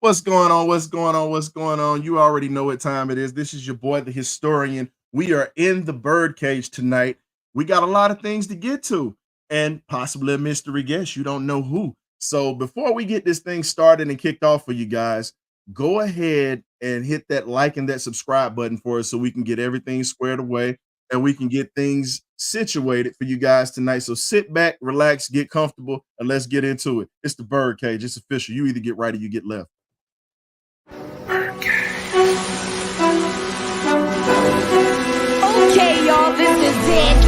What's going on? What's going on? What's going on? You already know what time it is. This is your boy, the historian. We are in the birdcage tonight. We got a lot of things to get to and possibly a mystery guest. You don't know who. So before we get this thing started and kicked off for you guys, go ahead and hit that like and that subscribe button for us so we can get everything squared away and we can get things situated for you guys tonight. So sit back, relax, get comfortable, and let's get into it. It's the birdcage. It's official. You either get right or you get left. Okay, y'all, this is it.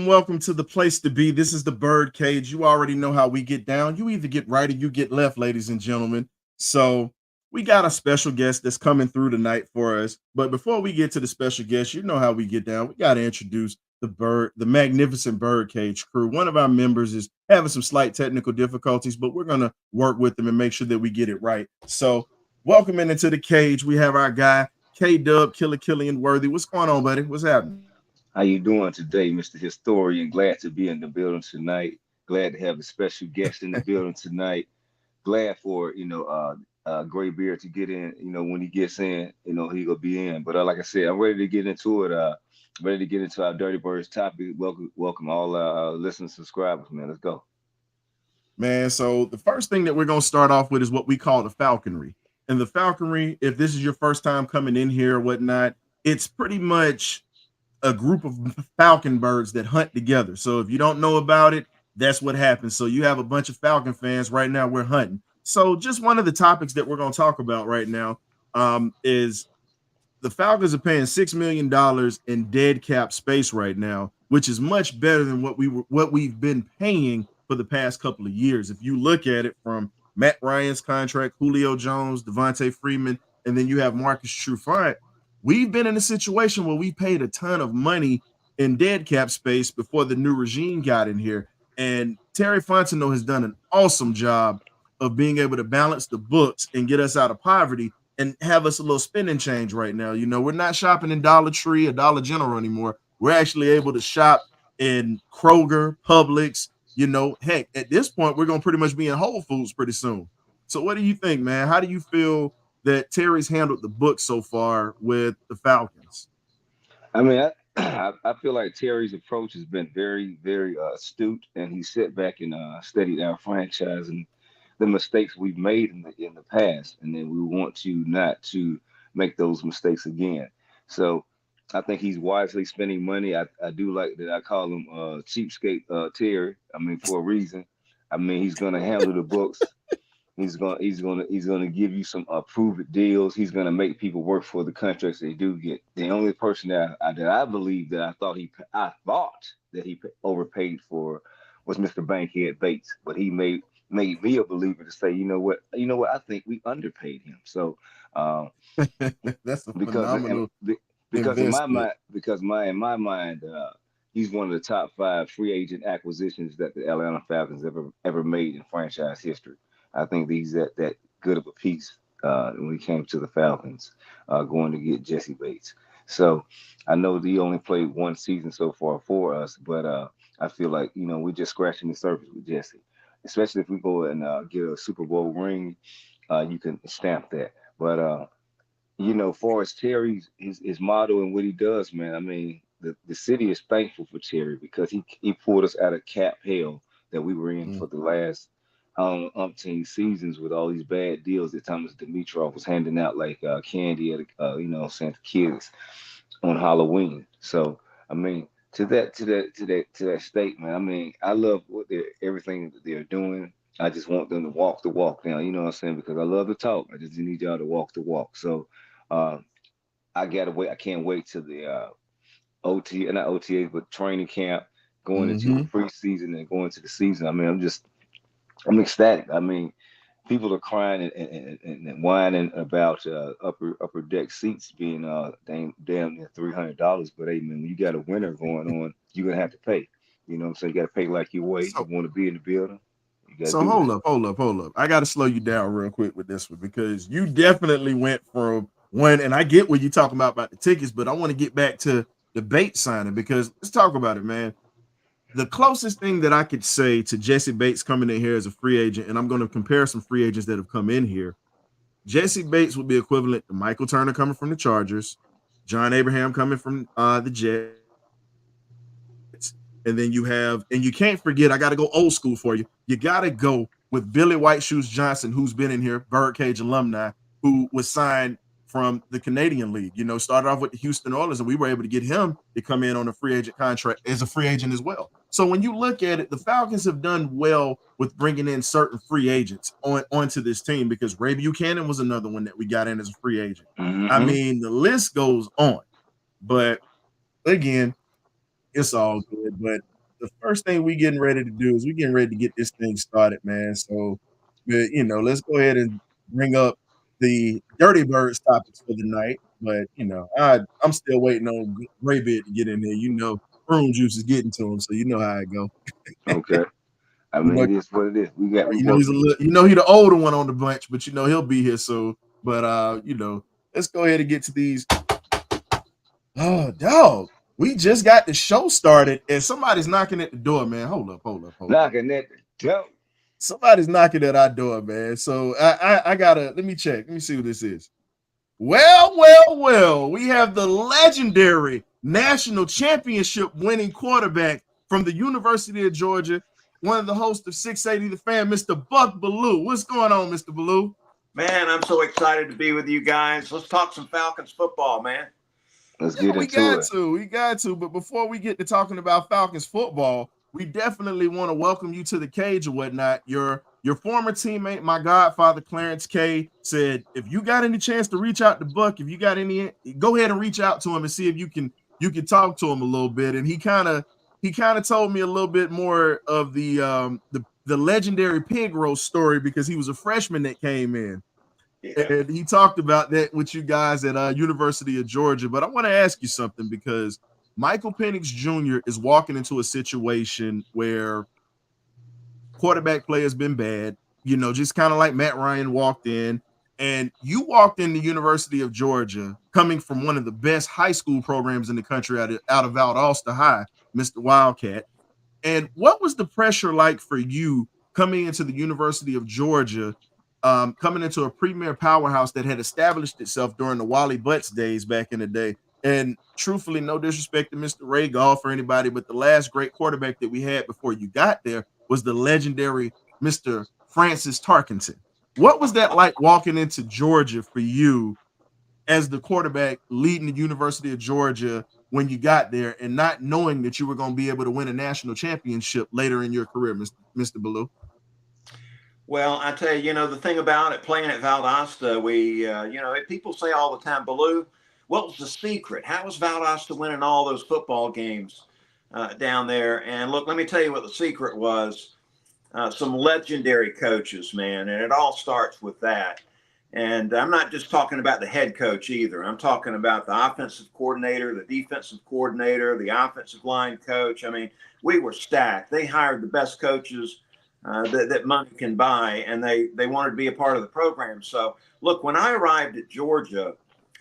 Welcome to the place to be. This is the birdcage. You already know how we get down. You either get right or you get left, ladies and gentlemen. So we got a special guest that's coming through tonight for us. But before we get to the special guest, you know how we get down. We got to introduce the magnificent birdcage crew. One of our members is having some slight technical difficulties, but we're gonna work with them and make sure that we get it right. So welcoming into the cage, we have our guy K Dub Killian Worthy. What's going on, buddy? What's happening? How you doing today, Mr. Historian? Glad to be in the building tonight. Glad to have a special guest in the building tonight. Glad for Gray Beard to get in. When he gets in, he gonna be in. But like I said, I'm ready to get into it. Ready to get into our Dirtybirdz topic. Welcome all our listeners, subscribers, man. Let's go. Man, so the first thing that we're going to start off with is what we call the falconry. And the falconry, if this is your first time coming in here or whatnot, it's pretty much a group of falcon birds that hunt together. So if you don't know about it, that's what happens. So you have a bunch of falcon fans right now. We're hunting. So just one of the topics that we're going to talk about right now is the Falcons are paying $6 million in dead cap space right now, which is much better than what we've been paying for the past couple of years. If you look at it from Matt Ryan's contract, Julio Jones, Devontae Freeman, and then you have Marcus Trufant, we've been in a situation where we paid a ton of money in dead cap space before the new regime got in here. And Terry Fontenot has done an awesome job of being able to balance the books and get us out of poverty and have us a little spending change right now. You know, we're not shopping in Dollar Tree or Dollar General anymore. We're actually able to shop in Kroger, Publix. You know, heck, at this point, we're going to pretty much be in Whole Foods pretty soon. So what do you think, man? How do you feel that Terry's handled the book so far with the Falcons? I mean, I feel like Terry's approach has been very, very astute, and he sat back and studied our franchise and the mistakes we've made in the past, and then we want to not to make those mistakes again. So I think he's wisely spending money. I do like that. I call him cheapskate Terry. I mean, for a reason. I mean, he's going to handle the books. He's gonna give you some prove it deals. He's gonna make people work for the contracts they do get. The only person that I believe that I thought that he overpaid for was Mr. Bankhead Bates, but he made me a believer to say, you know what, I think we underpaid him. So um, That's a because phenomenal because investment. in my mind, he's one of the top five free agent acquisitions that the Atlanta Falcons ever made in franchise history. I think he's that good of a piece when he came to the Falcons, going to get Jesse Bates. So I know he only played one season so far for us, but I feel like we're just scratching the surface with Jesse. Especially if we go and get a Super Bowl ring, you can stamp that. But for as Terry's his motto and what he does, man. I mean, the city is thankful for Terry because he pulled us out of cap hell that we were in Mm. for the last umpteen seasons with all these bad deals that Thomas Dimitrov was handing out like candy at Santa kids on Halloween. So I mean, to that state, man. I mean, I love everything that they're doing. I just want them to walk the walk now. You know what I'm saying? Because I love to talk. I just need y'all to walk the walk. So uh, I gotta wait. I can't wait till the not OTA, but training camp, going into the Hmm. preseason and going to the season. I mean, I'm ecstatic. I mean, people are crying and whining about upper deck seats being damn near $300. But hey, man, when you got a winter going on, you're gonna have to pay. You know what I'm saying? You got to pay like you weigh. You So, want to be in the building, you got to so do hold that. up, hold up, hold up. I got to slow you down real quick with this one because you definitely went from one, and I get what you're talking about the tickets, but I want to get back to the Bates signing because let's talk about it, man. The closest thing that I could say to Jesse Bates coming in here as a free agent, and I'm going to compare some free agents that have come in here. Jesse Bates would be equivalent to Michael Turner coming from the Chargers, John Abraham coming from the Jets, and then and you can't forget, I got to go old school for you. You got to go with Billy White Shoes Johnson, who's been in here, BirdCage alumni, who was signed from the Canadian League. Started off with the Houston Oilers, and we were able to get him to come in on a free agent contract as a free agent as well. So when you look at it, the Falcons have done well with bringing in certain free agents onto this team because Ray Buchanan was another one that we got in as a free agent. I Hmm. mean, the list goes on, but again, it's all good. But the first thing we getting ready to do is we getting ready to get this thing started, man. So, let's go ahead and bring up the Dirtybirdz topics for the night. But I'm still waiting on Graybeard to get in here. Prune juice is getting to him, so you know how it go. Okay. I You mean, know, it is what it is. We he's a working with little, he the older one on the bunch, but he'll be here soon. But let's go ahead and get to these. Oh, dog. We just got the show started and somebody's knocking at the door, man. Hold up, hold up, you. hold up. Knocking at the door. Somebody's knocking at our door, man. So I gotta let me check. Let me see who this is. Well, well, well. We have the legendary national championship winning quarterback from the University of Georgia, one of the hosts of 680 The Fan, Mr. Buck Ballou. What's going on, Mr. Ballou? Man, I'm so excited to be with you guys. Let's talk some Falcons football, man. Let's Yeah, get into it. we got to. But before we get to talking about Falcons football, we definitely want to welcome you to the cage or whatnot. Your former teammate, my godfather Clarence K, said if you got any chance to reach out to Buck, if you got any, go ahead and reach out to him and see if you can talk to him a little bit. And he kind of told me a little bit more of the legendary pig roast story because he was a freshman that came in. Yeah. And he talked about that with you guys at University of Georgia. But I want to ask you something because Michael Penix Jr. is walking into a situation where quarterback play has been bad, just kind of like Matt Ryan walked in. And you walked in the University of Georgia coming from one of the best high school programs in the country out of Valdosta High, Mr. Wildcat. And what was the pressure like for you coming into the University of Georgia, coming into a premier powerhouse that had established itself during the Wally Butts days back in the day? And truthfully, no disrespect to Mr. Ray Goff or anybody, but the last great quarterback that we had before you got there was the legendary Mr. Francis Tarkenton. What was that like walking into Georgia for you as the quarterback leading the University of Georgia when you got there and not knowing that you were going to be able to win a national championship later in your career, Mr. Ballou? Well, I tell you, the thing about it, playing at Valdosta, people say all the time, Baloo, what was the secret? How was Valdosta winning all those football games down there? And look, let me tell you what the secret was. Some legendary coaches, man, and it all starts with that. And I'm not just talking about the head coach either. I'm talking about the offensive coordinator, the defensive coordinator, the offensive line coach. I mean, we were stacked. They hired the best coaches that money can buy, and they wanted to be a part of the program. So, look, when I arrived at Georgia,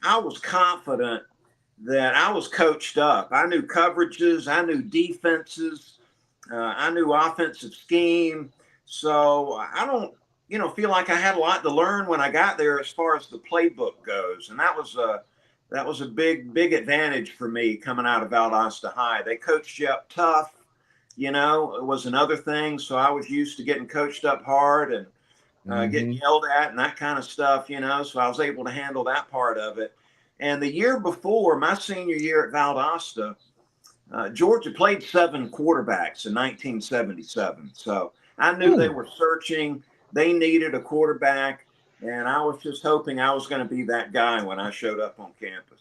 I was confident that I was coached up. I knew coverages, I knew defenses, I knew offensive scheme. So I don't, feel like I had a lot to learn when I got there as far as the playbook goes, and that was a big advantage for me coming out of Valdosta High. They coached you up tough. It was another thing. So I was used to getting coached up hard and getting yelled at and that kind of stuff, so I was able to handle that part of it. And the year before, my senior year at Valdosta, Georgia played 7 quarterbacks in 1977. So I knew they were searching. They needed a quarterback. And I was just hoping I was going to be that guy when I showed up on campus.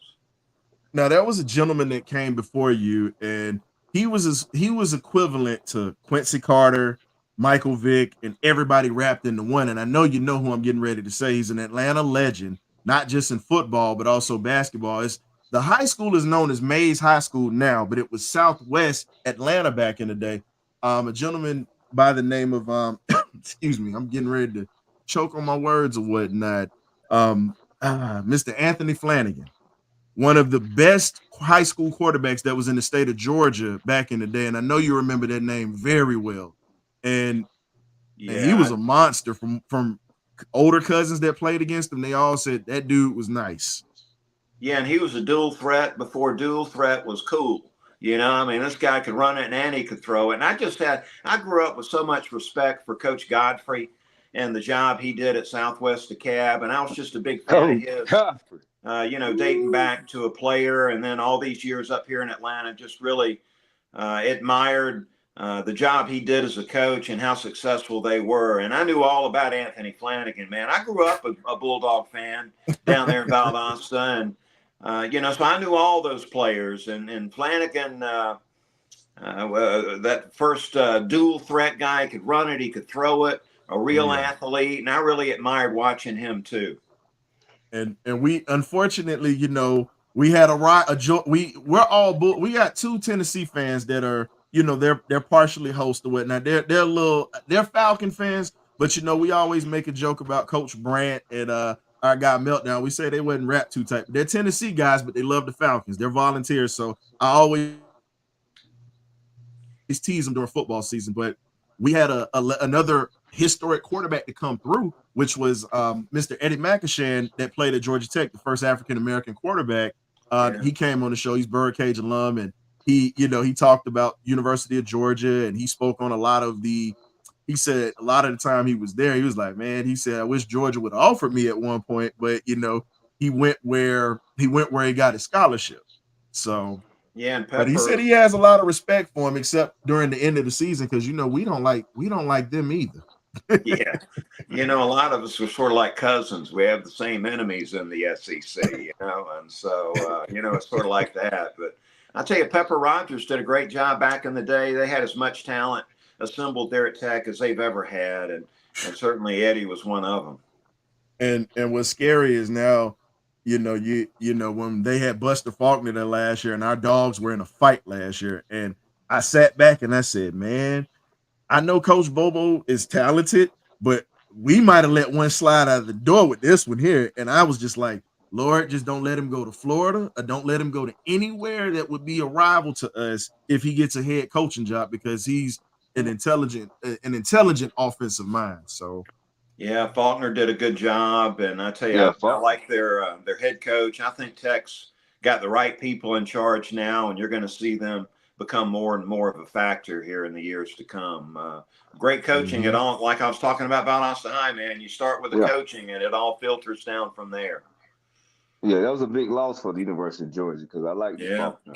Now, there was a gentleman that came before you, and he was equivalent to Quincy Carter, Michael Vick, and everybody wrapped into one. And I know you know who I'm getting ready to say. He's an Atlanta legend, not just in football, but also basketball. The high school is known as Mays High School now, but it was Southwest Atlanta back in the day. A gentleman by the name of excuse me, I'm getting ready to choke on my words or whatnot. Mr. Anthony Flanagan, one of the best high school quarterbacks that was in the state of Georgia back in the day. And I know you remember that name very well. And he was a monster. From older cousins that played against him, they all said that dude was nice. Yeah, and he was a dual threat before dual threat was cool. I mean, this guy could run it and he could throw it. And I grew up with so much respect for Coach Godfrey and the job he did at Southwest DeKalb. And I was just a big fan of his. Godfrey. Dating back to a player and then all these years up here in Atlanta, just really admired the job he did as a coach and how successful they were. And I knew all about Anthony Flanagan, man. I grew up a Bulldog fan down there in Valdosta. And, so I knew all those players. And Flanagan, that first dual threat guy, could run it, he could throw it, a real athlete. And I really admired watching him too. And we unfortunately, we had we got 2 Tennessee fans that are, they're partially host or whatnot. They're Falcon fans, but we always make a joke about Coach Brandt and our guy Meltdown. We say they wasn't rap too tight. They're Tennessee guys, but they love the Falcons. They're volunteers, so I always tease them during football season. But we had another historic quarterback to come through, which was Mr. Eddie McIshan that played at Georgia Tech, the first African-American quarterback. He came on the show. He's BirdCage alum, and he talked about University of Georgia, and he spoke on he said a lot of the time he was there, he was like, man, he said, I wish Georgia would have offered me at one point, but he went where he got his scholarship. So yeah, but he said he has a lot of respect for him, except during the end of the season, because we don't like them either. Yeah. A lot of us are sort of like cousins. We have the same enemies in the SEC, and so, it's sort of like that. But I tell you, Pepper Rogers did a great job back in the day. They had as much talent assembled there at Tech as they've ever had. And certainly Eddie was one of them. And what's scary is now, when they had Buster Faulkner there last year and our dogs were in a fight last year. And I sat back and I said, man, I know Coach Bobo is talented, but we might have let one slide out of the door with this one here. And I was just like, Lord, just don't let him go to Florida, or don't let him go to anywhere that would be a rival to us if he gets a head coaching job, because he's an intelligent offensive mind. So yeah, Faulkner did a good job. And I tell you, I like their head coach. I think Tech's got the right people in charge now, and you're going to see them become more and more of a factor here in the years to come. Great coaching. It all, like I was talking about Valdosta High, man, you start with the coaching and it all filters down from there. Yeah, that was a big loss for the University of Georgia, because I like the Faulkner.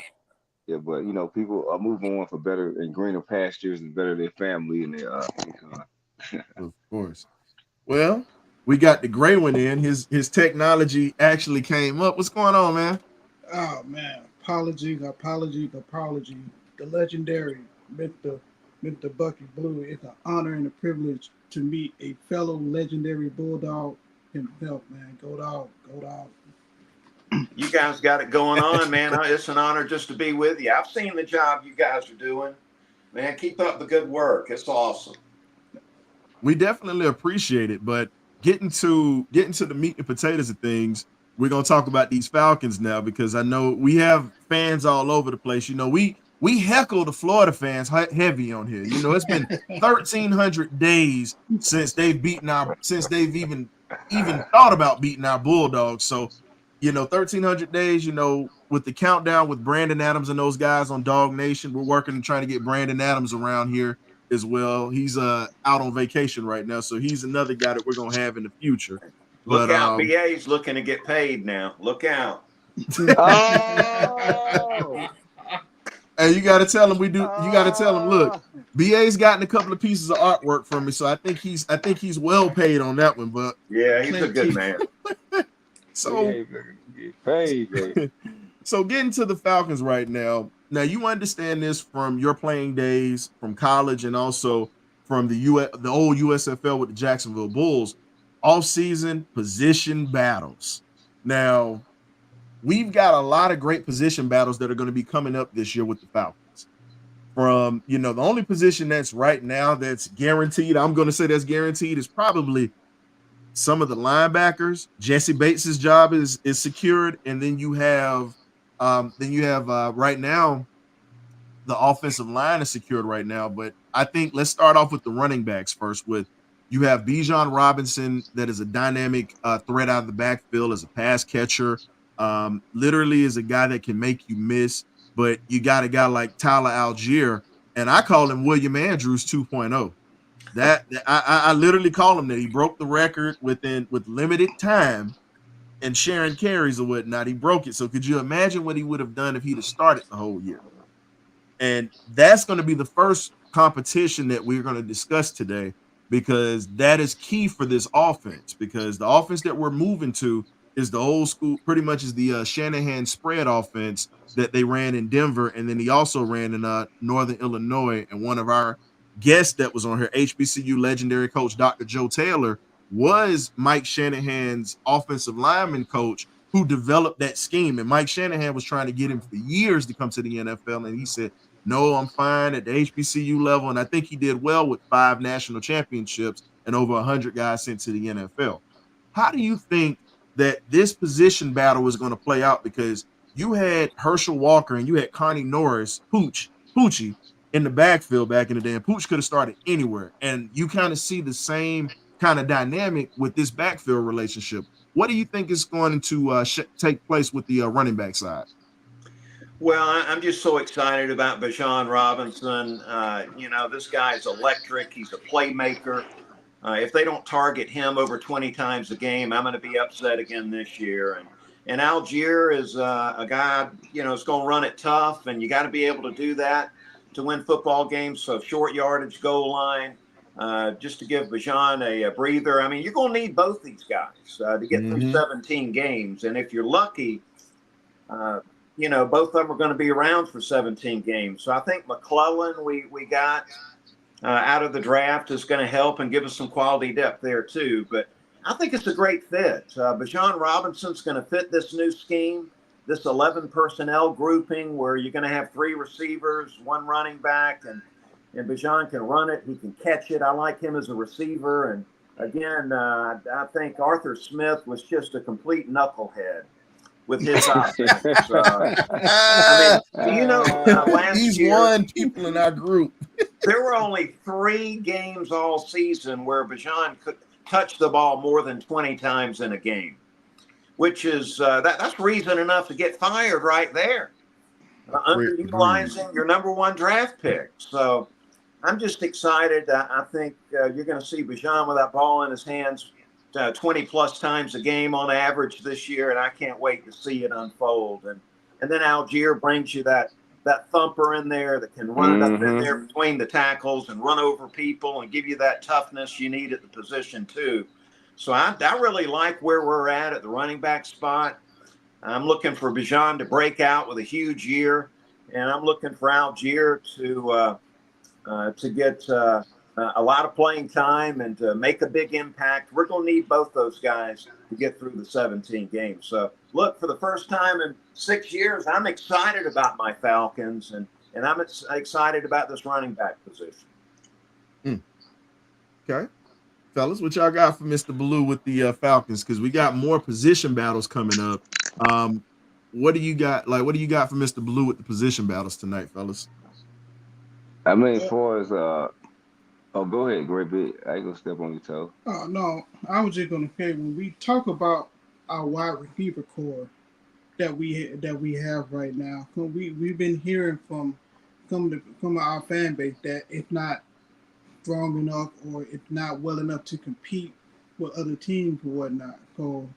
Yeah, but people are moving on for better and greener pastures and better their family and their Of course. Well, we got the gray one in. His technology actually came up. What's going on, man? Oh man, apology. The legendary Mr. Bucky Blue. It's an honor and a privilege to meet a fellow legendary bulldog himself, man. Go dog, go dog. You guys got it going on, man. It's an honor just to be with you. I've seen the job you guys are doing. Man, keep up the good work. It's awesome. We definitely appreciate it, but getting to the meat and potatoes of things, we're gonna talk about these Falcons now because I know we have fans all over the place. You know, we heckle the Florida fans heavy on here. You know, it's been 1,300 days since they've even thought about beating our Bulldogs. So, you know, 1,300 days. You know, with the countdown with Brandon Adams and those guys on Dog Nation, we're working and trying to get Brandon Adams around here as well. He's out on vacation right now, so he's another guy that we're gonna have in the future. Look out, BA's looking to get paid now. Look out. Oh. Hey, you gotta tell him you gotta tell him, look, BA's gotten a couple of pieces of artwork from me, so I think he's well paid on that one. But yeah, he's a good man. So so getting to the Falcons right now. Now you understand this from your playing days from college and also from the old USFL with the Jacksonville Bulls. Off-season position battles. Now, we've got a lot of great position battles that are going to be coming up this year with the Falcons. From, you know, the only position that's right now that's guaranteed, I'm going to say that's guaranteed, is probably some of the linebackers. Jesse Bates's job is secured, and then you have right now the offensive line is secured right now. But I think let's start off with the running backs first. You have Birdz Robinson, that is a dynamic threat out of the backfield as a pass catcher. Literally is a guy that can make you miss. But you got a guy like Tyler Algier, and I call him William Andrews 2.0. I literally call him that. He broke the record with limited time and sharing carries or whatnot. He broke it. So could you imagine what he would have done if he'd have started the whole year? And that's going to be the first competition that we're going to discuss today, because that is key for this offense, because the offense that we're moving to is the old school, pretty much is the Shanahan spread offense that they ran in Denver. And then he also ran in Northern Illinois. And one of our guests that was on here, HBCU legendary coach, Dr. Joe Taylor, was Mike Shanahan's offensive lineman coach who developed that scheme. And Mike Shanahan was trying to get him for years to come to the NFL. And he said, no, I'm fine at the HBCU level. And I think he did well with 5 national championships and over 100 guys sent to the NFL. How do you think that this position battle is going to play out? Because you had Herschel Walker and you had Connie Norris, Poochie, in the backfield back in the day. And Pooch could have started anywhere. And you kind of see the same kind of dynamic with this backfield relationship. What do you think is going to take place with the running back side? Well, I'm just so excited about Birdz Robinson. You know, this guy's electric. He's a playmaker. If they don't target him over 20 times a game, I'm going to be upset again this year. And Algier is a guy, you know, is going to run it tough, and you got to be able to do that to win football games. So short yardage, goal line, just to give Birdz a breather. I mean, you're going to need both these guys to get through 17 games. And if you're lucky, you know, both of them are going to be around for 17 games. So I think McClellan we got out of the draft is going to help and give us some quality depth there too. But I think it's a great fit. Birdz Robinson's going to fit this new scheme, this 11 personnel grouping where you're going to have 3 receivers, 1 running back, and Birdz can run it. He can catch it. I like him as a receiver. And again, I think Arthur Smith was just a complete knucklehead with his offense. I mean, you know, last He's year, one people in our group. there were only 3 games all season where Birdz could touch the ball more than 20 times in a game, which is that's reason enough to get fired right there. Underutilizing your number 1 draft pick. So I'm just excited. I think you're going to see Birdz with that ball in his hands 20 plus times a game on average this year, and I can't wait to see it unfold. And then Algier brings you that thumper in there that can run it up in there between the tackles and run over people and give you that toughness you need at the position too. So I really like where we're at the running back spot. I'm looking for Bijan to break out with a huge year, and I'm looking for Algier to get a lot of playing time and to make a big impact. We're going to need both those guys to get through the 17 games. So, look, for the first time in 6 years, I'm excited about my Falcons, and I'm excited about this running back position. Okay. Fellas, what y'all got for Mr. Blue with the Falcons? Because we got more position battles coming up. What do you got? What do you got for Mr. Blue with the position battles tonight, fellas? I mean, as far as go ahead, Great Bit. I ain't gonna step on your toe. Oh no, I was just gonna say when we talk about our wide receiver core that we have right now, we've been hearing from our fan base that it's not strong enough or it's not well enough to compete with other teams or whatnot. So,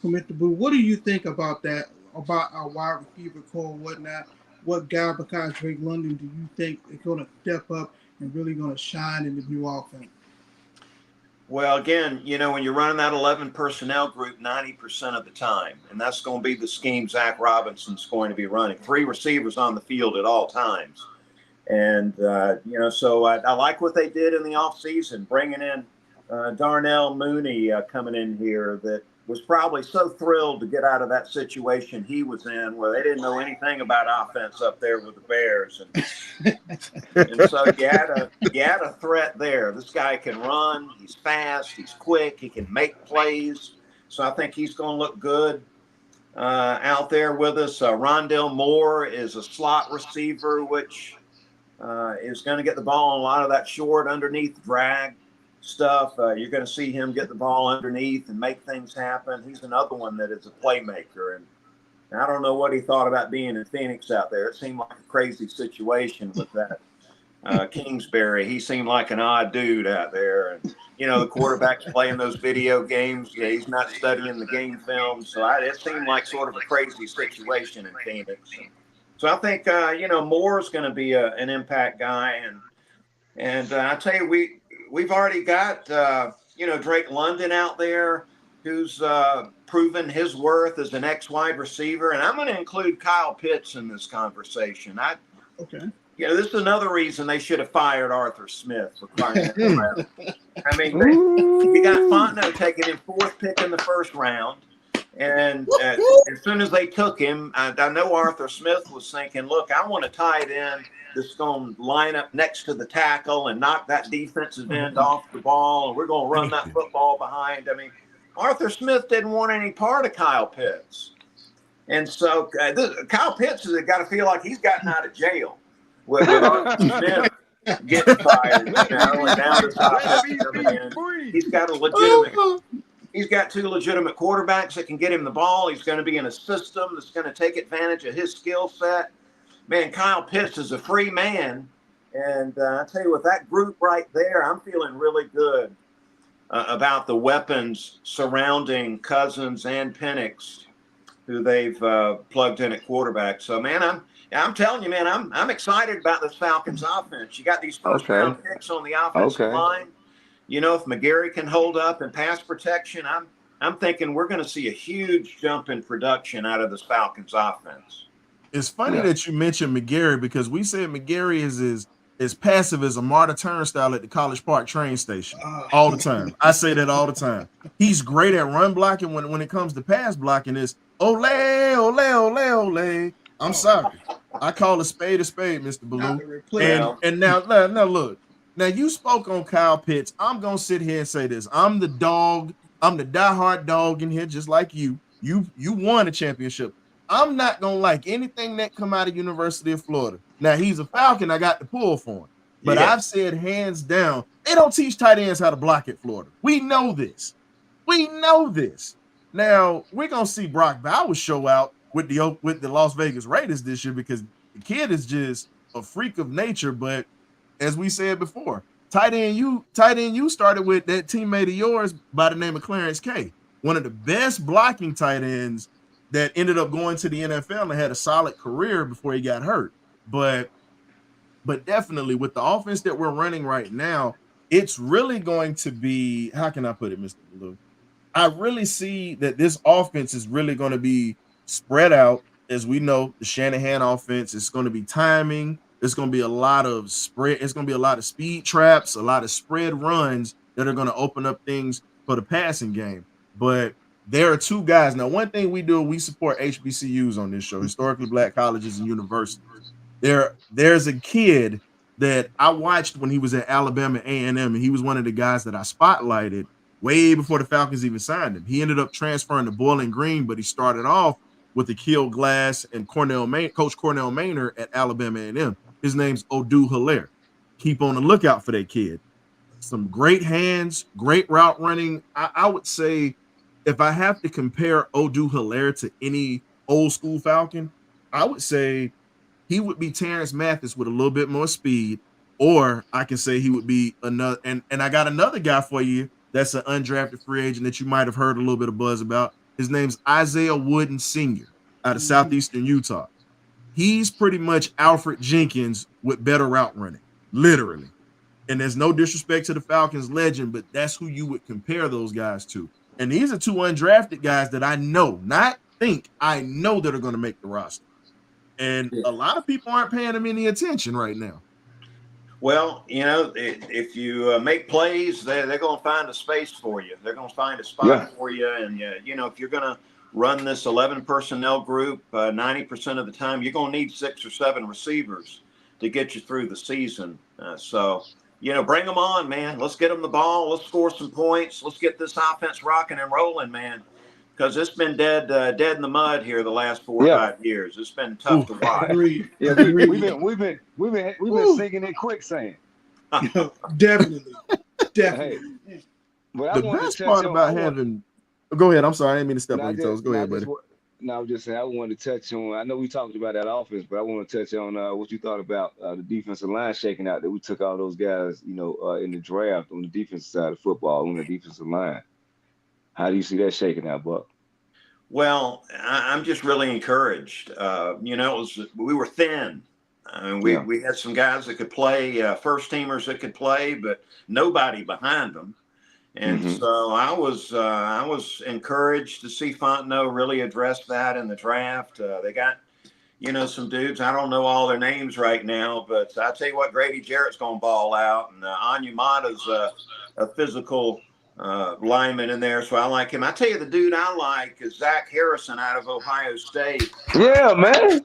Mr. Blue, what do you think about that? About our wide receiver core and whatnot? What guy besides Drake London do you think is going to step up and really going to shine in the new offense? Well, again, when you're running that 11 personnel group 90% of the time, and that's going to be the scheme Zac Robinson's going to be running. 3 receivers on the field at all times. And, so I like what they did in the offseason, bringing in Darnell Mooney coming in here that was probably so thrilled to get out of that situation he was in where they didn't know anything about offense up there with the Bears. And so you had a threat there. This guy can run. He's fast. He's quick. He can make plays. So I think he's going to look good out there with us. Rondell Moore is a slot receiver, which is going to get the ball on a lot of that short underneath drag stuff. You're going to see him get the ball underneath and make things happen. He's another one that is a playmaker. And I don't know what he thought about being in Phoenix out there. It seemed like a crazy situation with that Kingsbury. He seemed like an odd dude out there. And, the quarterback's playing those video games. Yeah, he's not studying the game film. So it seemed like sort of a crazy situation in Phoenix. So I think, Moore's going to be an impact guy. And I tell you, we've already got, Drake London out there who's proven his worth as an ex-wide receiver. And I'm going to include Kyle Pitts in this conversation. Okay. This is another reason they should have fired Arthur Smith for firing him out. I mean, you got Fontenot taking him 4th pick in the first round. And as soon as they took him, I know Arthur Smith was thinking, look, I want a tight end that's going to line up next to the tackle and knock that defensive end off the ball, and we're going to run that football behind. I mean, Arthur Smith didn't want any part of Kyle Pitts. And so Kyle Pitts has got to feel like he's gotten out of jail with Arthur Smith getting fired. And now this offense coming in. He's got He's got 2 legitimate quarterbacks that can get him the ball. He's going to be in a system that's going to take advantage of his skill set. Man, Kyle Pitts is a free man. And I tell you what, that group right there, I'm feeling really good about the weapons surrounding Cousins and Penix, who they've plugged in at quarterback. So, man, I'm telling you, man, I'm excited about this Falcons offense. You got these first-round picks on the offensive line. If McGarry can hold up in pass protection, I'm thinking we're going to see a huge jump in production out of this Falcons offense. It's funny that you mentioned McGarry because we said McGarry is as passive as a MARTA turnstile at the College Park train station all the time. I say that all the time. He's great at run blocking. When it comes to pass blocking, it's ole, ole, ole, ole. I'm sorry. I call a spade, Mr. Blue. And now look. Now, you spoke on Kyle Pitts. I'm going to sit here and say this. I'm the dog. I'm the diehard dog in here, just like you. You won a championship. I'm not going to like anything that come out of University of Florida. Now, he's a Falcon. I got to pull for him. But I've said hands down, they don't teach tight ends how to block at Florida. We know this. Now, we're going to see Brock Bowers show out with the Las Vegas Raiders this year because the kid is just a freak of nature, but as we said before, tight end you started with that teammate of yours by the name of Clarence K. One of the best blocking tight ends that ended up going to the NFL and had a solid career before he got hurt. But definitely with the offense that we're running right now, it's really going to be, how can I put it, Mr. Blue? I really see that this offense is really going to be spread out. As we know, the Shanahan offense is going to be timing. It's going to be a lot of spread. It's going to be a lot of speed traps, a lot of spread runs that are going to open up things for the passing game. But there are two guys. Now, one thing we do, we support HBCUs on this show, historically black colleges and universities. There's a kid that I watched when he was at Alabama A&M, and he was one of the guys that I spotlighted way before the Falcons even signed him. He ended up transferring to Bowling Green, but he started off with Akil Glass and Coach Cornell Maynor at Alabama A&M. His name's Odu Hilaire. Keep on the lookout for that kid. Some great hands, great route running. I would say if I have to compare Odu Hilaire to any old school Falcon, I would say he would be Terrence Mathis with a little bit more speed, or I can say he would be another. And I got another guy for you that's an undrafted free agent that you might have heard a little bit of buzz about. His name's Isaiah Wooden Sr. out of Southeastern Utah. He's pretty much Alfred Jenkins with better route running, literally. And there's no disrespect to the Falcons legend, but that's who you would compare those guys to. And these are two undrafted guys that I know, not think, I know that are going to make the roster. And a lot of people aren't paying them any attention right now. Well, you know, if you make plays, they're going to find a space for you. They're going to find a spot for you. And, you know, if you're going to run this 11 personnel group 90% of the time, you're going to need 6 or 7 receivers to get you through the season. So, you know, bring them on, man. Let's get them the ball. Let's score some points. Let's get this offense rocking and rolling, man. Because it's been dead in the mud here the last 4 or 5 years. It's been tough to watch. Yeah, we've been sinking in quicksand. Definitely. Hey, the best part about having. Go ahead. I'm sorry. I didn't mean to step on your toes. Go ahead, buddy. No, I was just saying I wanted to touch on. I know we talked about that offense, but I want to touch on what you thought about the defensive line shaking out. That we took all those guys, you know, in the draft on the defensive side of football on the defensive line. How do you see that shaking out, Buck? Well, I'm just really encouraged. You know, we were thin. I mean, we had some guys that could play, first teamers that could play, but nobody behind them. And so I was encouraged to see Fontenot really address that in the draft. They got, you know, some dudes. I don't know all their names right now, but I tell you what, Grady Jarrett's going to ball out, and Onyemata's a physical lineman in there, so I like him. I tell you, the dude I like is Zach Harrison out of Ohio State. Yeah, man.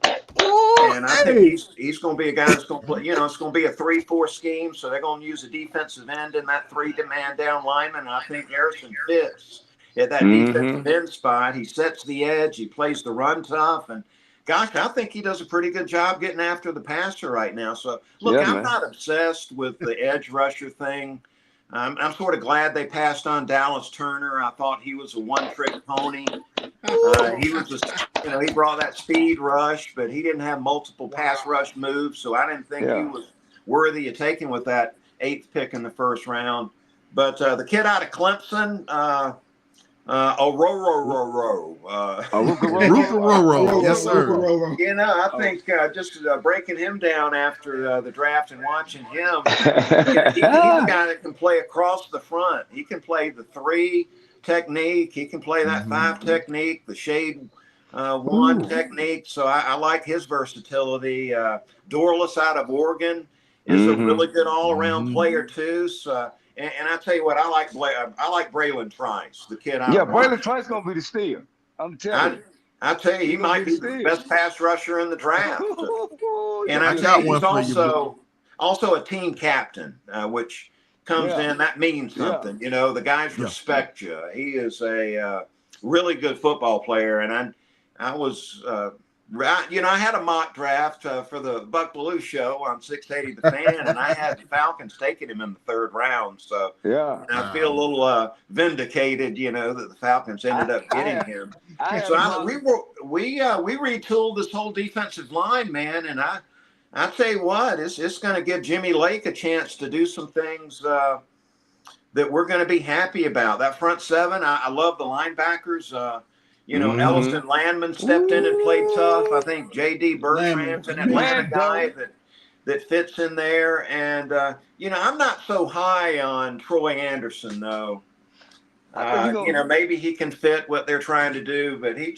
And I think he's going to be a guy that's going to play. You know, it's going to be a 3-4 scheme, so they're going to use a defensive end in that 3-man down lineman. And I think Harrison fits at that defensive end spot. He sets the edge. He plays the run tough, and gosh, I think he does a pretty good job getting after the passer right now. So look, I'm not obsessed with the edge rusher thing. I'm sort of glad they passed on Dallas Turner. I thought he was a one-trick pony. He was just, you know, he brought that speed rush, but he didn't have multiple pass rush moves, so I didn't think he was worthy of taking with that 8th pick in the first round. But the kid out of Clemson, Rukaroro. Yes, sir. You know, I think just breaking him down after the draft and watching him, he's a guy that can play across the front. He can play the 3 technique. He can play that 5 technique, the shade 1 technique. So I like his versatility. Dorless out of Oregon is a really good all-around player too. So. And I tell you what, I like Braylon Trice, the kid. Braylon Trice gonna be the steal. I'm telling you. I tell you, he might be the best pass rusher in the draft. And I tell you, he's also a team captain, which comes in. That means something. You know, the guys respect you. He is a really good football player, and I was. You know, I had a mock draft for the Buck Belue show on 680 The Fan, and I had the Falcons taking him in the 3rd round. So I feel a little vindicated, you know, that the Falcons ended up getting him. We retooled this whole defensive line, man, and I tell you what, it's going to give Jimmy Lake a chance to do some things that we're going to be happy about. That front 7, I love the linebackers. You know, Ellison Landman stepped in and played tough. I think J.D. Bertram's an Atlanta guy that fits in there. And, you know, I'm not so high on Troy Anderson, though. Maybe he can fit what they're trying to do, but he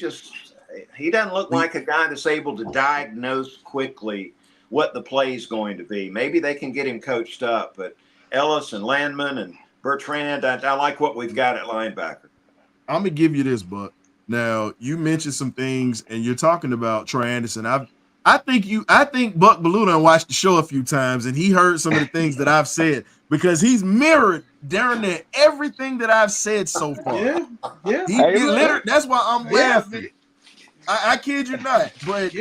doesn't look like a guy that's able to diagnose quickly what the play is going to be. Maybe they can get him coached up, but Ellis and Landman and Bertrand, I like what we've got at linebacker. I'm gonna give you this, Buck. Now you mentioned some things, and you're talking about Troy Anderson. I think Buck Bellew done watched the show a few times, and he heard some of the things that I've said because he's mirrored darn near everything that I've said so far. Yeah. He literally, that's why I'm laughing. I kid you not. But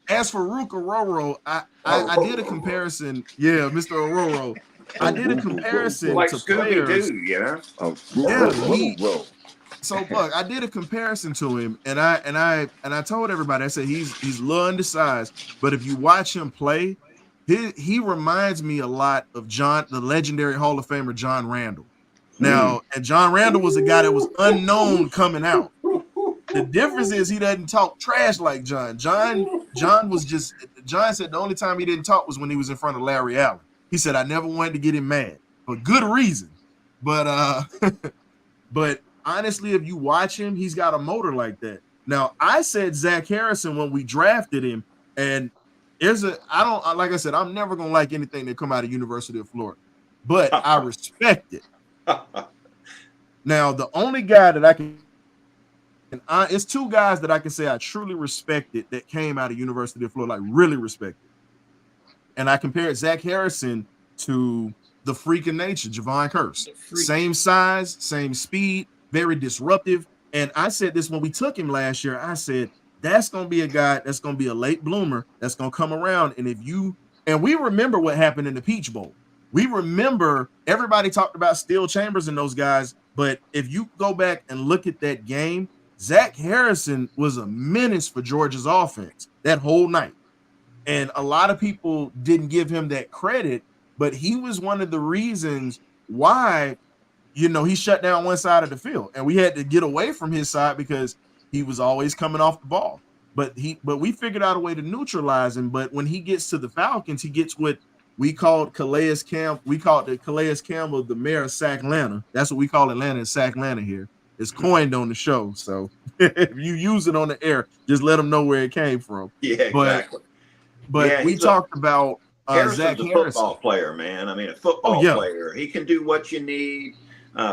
as for Rook Ororo, I did a comparison. Yeah, Mr. Ororo. I did a comparison like to Scooby-Doo, players. So Buck, I did a comparison to him, and I told everybody, I said he's low undersized, but if you watch him play, he reminds me a lot of the legendary Hall of Famer John Randall. Now, and John Randall was a guy that was unknown coming out. The difference is he doesn't talk trash like John. John said the only time he didn't talk was when he was in front of Larry Allen. He said, I never wanted to get him mad for good reason. But but honestly, if you watch him, he's got a motor like that. Now, I said Zach Harrison when we drafted him, and like I said, I'm never gonna like anything that come out of University of Florida, but I respect it. Now, the only guy that it's two guys that I can say I truly respected that came out of University of Florida, like really respected. And I compared Zach Harrison to the freak of nature, Javon Curse. Same size, same speed, very disruptive. And I said this when we took him last year. I said, that's going to be a guy that's going to be a late bloomer that's going to come around. And we remember what happened in the Peach Bowl. We remember everybody talked about Steel Chambers and those guys. But if you go back and look at that game, Zach Harrison was a menace for Georgia's offense that whole night. And a lot of people didn't give him that credit, but he was one of the reasons why, he shut down one side of the field. And we had to get away from his side because he was always coming off the ball. But we figured out a way to neutralize him. But when he gets to the Falcons, he gets what we called Calais Campbell. We called the Calais Campbell the mayor of Sacklanta. That's what we call Atlanta and Sacklanta here. It's coined on the show. So if you use it on the air, just let them know where it came from. Yeah, exactly. But we talked about Zach Harrison. Football player, man. I mean, a football player. He can do what you need.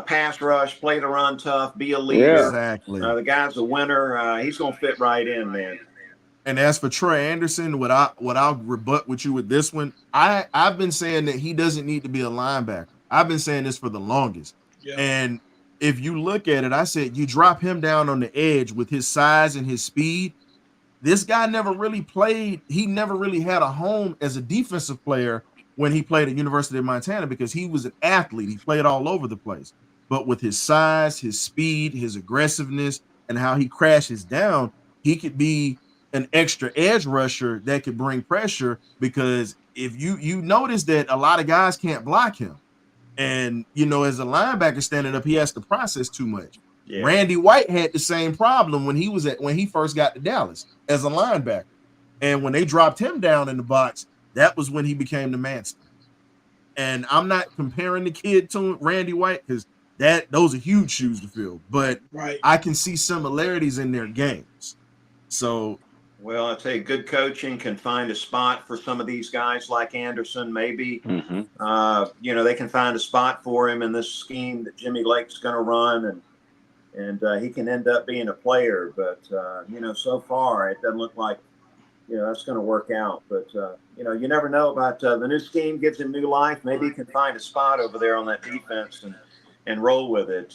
Pass rush, play the run tough, be a leader. Yeah, exactly. The guy's a winner. He's going to fit right in, man. And as for Troy Anderson, what I'll rebut with you with this one, I've been saying that he doesn't need to be a linebacker. I've been saying this for the longest. Yeah. And if you look at it, I said you drop him down on the edge with his size and his speed. This guy never really played. He never really had a home as a defensive player when he played at University of Montana because he was an athlete. He played all over the place. But with his size, his speed, his aggressiveness, and how he crashes down, he could be an extra edge rusher that could bring pressure because if you notice that a lot of guys can't block him. And, as a linebacker standing up, he has to process too much. Yeah. Randy White had the same problem when he first got to Dallas as a linebacker. And when they dropped him down in the box, that was when he became the monster. And I'm not comparing the kid to Randy White because those are huge shoes to fill. But I can see similarities in their games. So, well, I'd say good coaching can find a spot for some of these guys like Anderson. Maybe, they can find a spot for him in this scheme that Jimmy Lake's going to run, and he can end up being a player. But, so far it doesn't look like, that's going to work out. But, you never know about the new scheme gives him new life. Maybe he can find a spot over there on that defense and roll with it.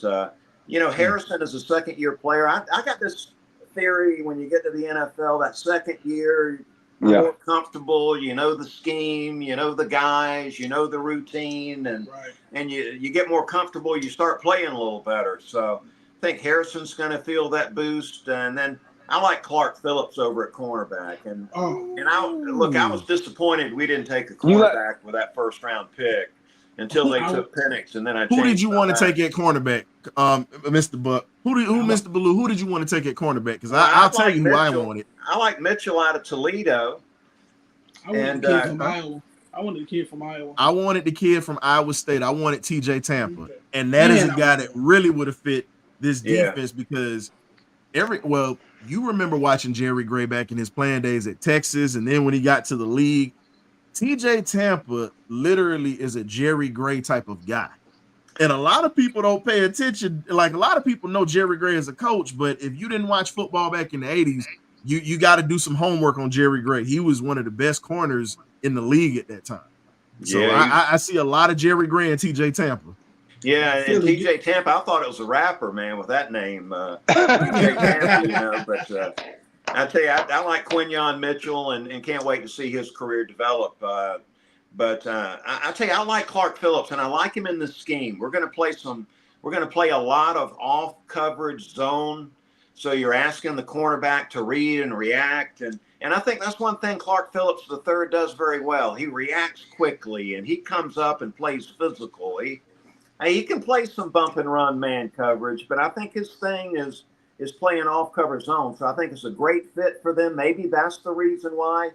Harrison is a second-year player. I got this theory when you get to the NFL, that second year, you're more comfortable, the scheme, the guys, the routine, and you get more comfortable, you start playing a little better. So I think Harrison's going to feel that boost. And then I like Clark Phillips over at cornerback. And I was disappointed we didn't take a cornerback with that first round pick until they took Penix, and then who did you want to take at cornerback, Mr. Buck? Mr. Bellew, who did you want to take at cornerback? Because I'll tell you who I wanted. I like Mitchell out of Toledo. I want the kid from Iowa. I wanted the kid from Iowa. I wanted the kid from Iowa State. I wanted TJ Tampa. Okay. And that is a Man, guy that really would have fit this Yeah. defense because you remember watching Jerry Gray back in his playing days at Texas, and then when he got to the league, TJ Tampa literally is a Jerry Gray type of guy. And a lot of people don't pay attention. Like, a lot of people know Jerry Gray as a coach, but if you didn't watch football back in the 80s, you got to do some homework on Jerry Gray. He was one of the best corners in the league at that time. So Yeah, I see a lot of Jerry Gray and TJ Tampa. Yeah, and Philly, TJ Tampa, I thought it was a rapper, man, with that name. TJ Tampa, you know, but I tell you, I like Quinyon Mitchell and can't wait to see his career develop. But I tell you, I like Clark Phillips, and I like him in this scheme. We're going to play a lot of off coverage zone. So you're asking the cornerback to read and react. And I think that's one thing Clark Phillips III does very well. He reacts quickly, and he comes up and plays physical. He can play some bump and run man coverage, but I think his thing is playing off cover zone. So I think it's a great fit for them. Maybe that's the reason why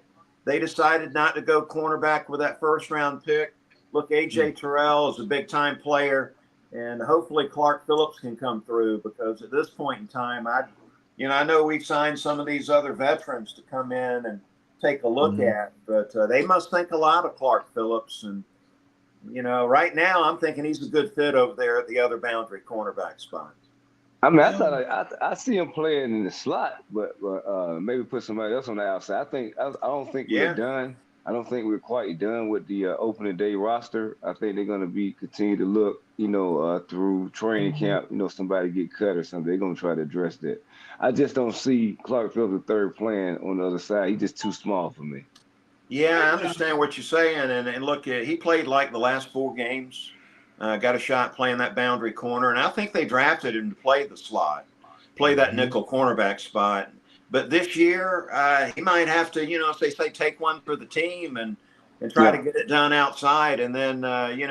they decided not to go cornerback with that first round pick. Look, AJ Terrell is a big time player, and hopefully Clark Phillips can come through, because at this point in time, I know we've signed some of these other veterans to come in and take a look at, but they must think a lot of Clark Phillips. And right now, I'm thinking he's a good fit over there at the other boundary cornerback spot. I mean, I see him playing in the slot, but maybe put somebody else on the outside. I don't think we're done. I don't think we're quite done with the opening day roster. I think they're going to continue to look, through training camp. Somebody get cut or something. They're going to try to address that. I just don't see Clark Phillips III playing on the other side. He's just too small for me. Yeah, I understand what you're saying. And look, he played like the last 4 games. Got a shot playing that boundary corner. And I think they drafted him to play the slot, play that nickel cornerback spot. But this year, he might have to, as they say, take one for the team and try to get it done outside. And then,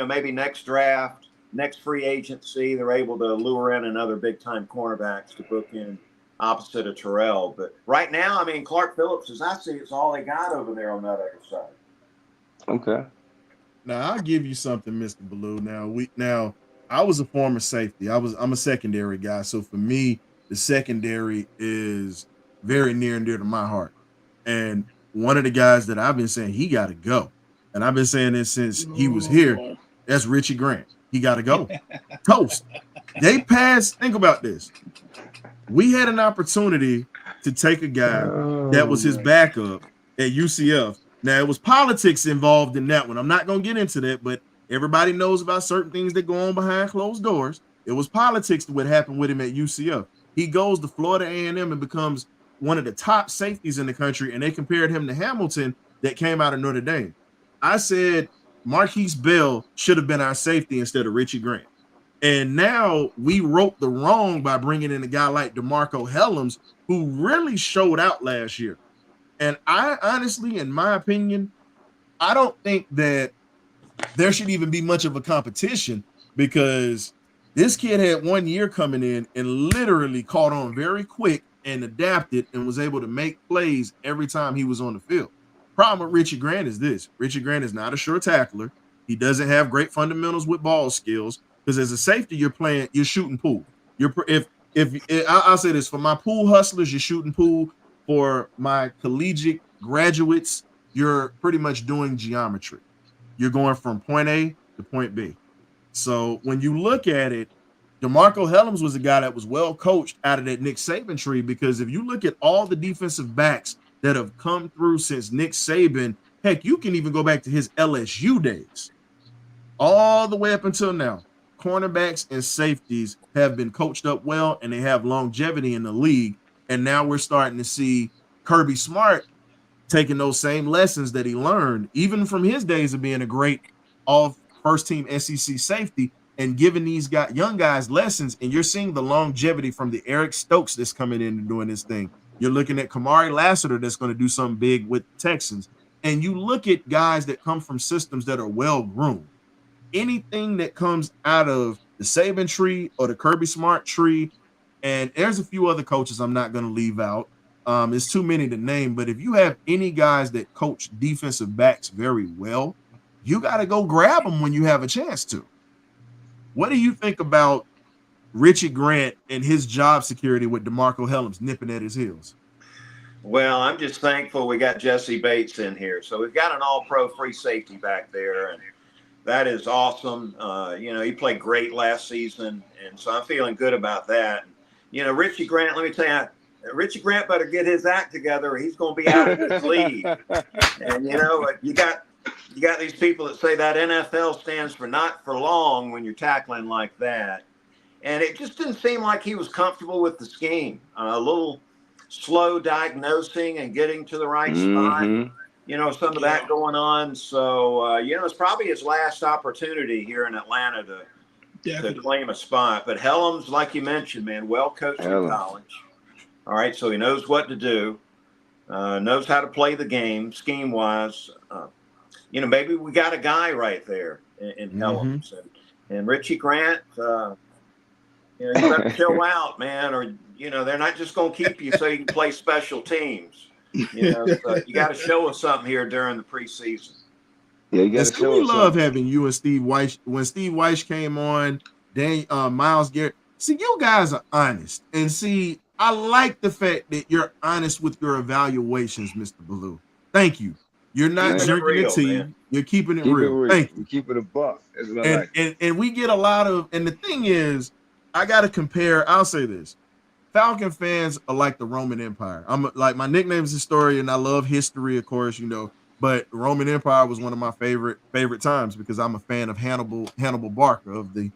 maybe next draft, next free agency, they're able to lure in another big-time cornerbacks to book in opposite of Terrell. But right now, I mean, Clark Phillips, as I see, it's all they got over there on that other side. Okay. Now, I'll give you something, Mr. Ballou. Now, I was a former safety. I'm a secondary guy. So for me, the secondary is very near and dear to my heart. And one of the guys that I've been saying, he got to go. And I've been saying this since he was here. That's Richie Grant. He got to go. Toast. They passed. Think about this. We had an opportunity to take a guy that was his backup at UCF. Now, it was politics involved in that one. I'm not going to get into that, but everybody knows about certain things that go on behind closed doors. It was politics what happened with him at UCF. He goes to Florida A&M and becomes one of the top safeties in the country, and they compared him to Hamilton that came out of Notre Dame. I said Marquise Bell should have been our safety instead of Richie Grant. And now we wrote the wrong by bringing in a guy like DeMarco Hellams, who really showed out last year. And I honestly, in my opinion, I don't think that there should even be much of a competition, because this kid had 1 year coming in and literally caught on very quick and adapted and was able to make plays every time he was on the field. Problem with Richie Grant is this. Richie Grant is not a sure tackler. He doesn't have great fundamentals with ball skills, because as a safety, you're shooting pool. I'll say this, for my pool hustlers, you're shooting pool. For my collegiate graduates, you're pretty much doing geometry. You're going from point A to point B. So when you look at it, DeMarco Hellams was a guy that was well coached out of that Nick Saban tree, because if you look at all the defensive backs that have come through since Nick Saban, heck, you can even go back to his LSU days. All the way up until now, cornerbacks and safeties have been coached up well, and they have longevity in the league. And now we're starting to see Kirby Smart taking those same lessons that he learned, even from his days of being a great all-first-team SEC safety, and giving these young guys lessons. And you're seeing the longevity from the Eric Stokes that's coming in and doing this thing. You're looking at Kamari Lassiter that's going to do something big with the Texans. And you look at guys that come from systems that are well-groomed. Anything that comes out of the Saban tree or the Kirby Smart tree, and there's a few other coaches I'm not going to leave out. It's too many to name, but if you have any guys that coach defensive backs very well, you got to go grab them when you have a chance to. What do you think about Richie Grant and his job security with DeMarco Hellams nipping at his heels? Well, I'm just thankful we got Jesse Bates in here. So we've got an all-pro free safety back there, and that is awesome. He played great last season, and so I'm feeling good about that. Richie Grant, let me tell you, Richie Grant better get his act together or he's going to be out of this league. And, you got these people that say that NFL stands for not for long when you're tackling like that. And it just didn't seem like he was comfortable with the scheme. A little slow diagnosing and getting to the right spot. Some of that going on. So, it's probably his last opportunity here in Atlanta to claim a spot. But Hellams, like you mentioned, man, well coached in college. All right, so he knows what to do, knows how to play the game scheme-wise. Maybe we got a guy right there in Hellams. And Richie Grant, you better chill out, man, or they're not just going to keep you so you can play special teams. So you got to show us something here during the preseason. Yeah, you got to show us. We love having you and Steve Weiss. When Steve Weiss came on, Myles Garrett. See, you guys are honest, and see, I like the fact that you're honest with your evaluations, Mr. Ballou. Thank you. You're not drinking the tea. You're keeping it real. Thank you. You're keeping it buck. That's what I like. And we get a lot of. And the thing is, I got to compare. I'll say this: Falcon fans are like the Roman Empire. I'm like, my nickname is historian. I love history, of course, But Roman Empire was one of my favorite times because I'm a fan of Hannibal Barca of the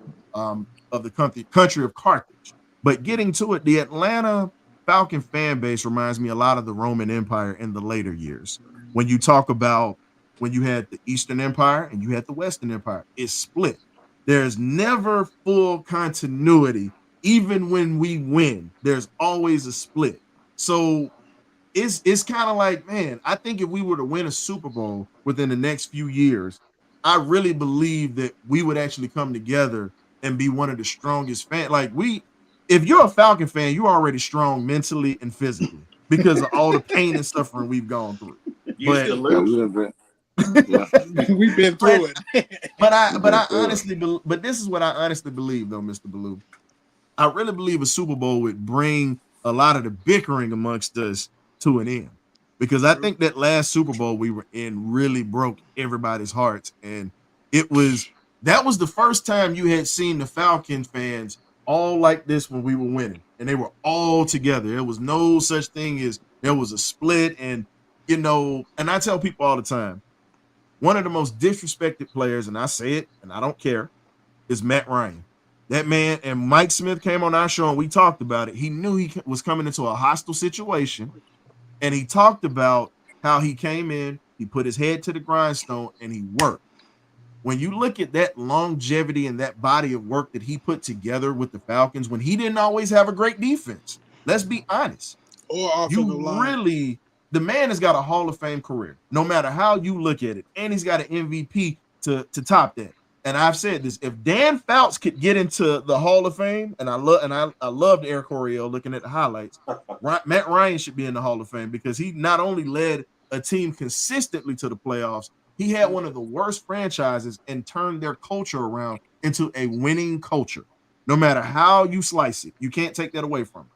country of Carthage. But getting to it, the Atlanta Falcon fan base reminds me a lot of the Roman Empire in the later years. When you talk about when you had the Eastern Empire and you had the Western Empire, it's split. There's never full continuity. Even when we win, there's always a split. So it's kind of like, man, I think if we were to win a Super Bowl within the next few years, I really believe that we would actually come together and be one of the strongest fans. If you're a Falcon fan, you're already strong mentally and physically because of all the pain and suffering we've gone through. We've been through it. but this is what I honestly believe, though, Mr. Ballou. I really believe a Super Bowl would bring a lot of the bickering amongst us to an end, because I think that last Super Bowl we were in really broke everybody's hearts, and that was the first time you had seen the Falcon fans all like this when we were winning, and they were all together. There was no such thing as there was a split, and I tell people all the time, one of the most disrespected players, and I say it, and I don't care, is Matt Ryan. That man, and Mike Smith came on our show and we talked about it. He knew he was coming into a hostile situation, and he talked about how he came in, he put his head to the grindstone, and he worked. When you look at that longevity and that body of work that he put together with the Falcons, when he didn't always have a great defense, let's be honest. Or offensive line. The man has got a Hall of Fame career, no matter how you look at it, and he's got an MVP to top that. And I've said this: if Dan Fouts could get into the Hall of Fame, and I loved Eric Coryell looking at the highlights, Matt Ryan should be in the Hall of Fame because he not only led a team consistently to the playoffs, he had one of the worst franchises and turned their culture around into a winning culture. No matter how you slice it, you can't take that away from him.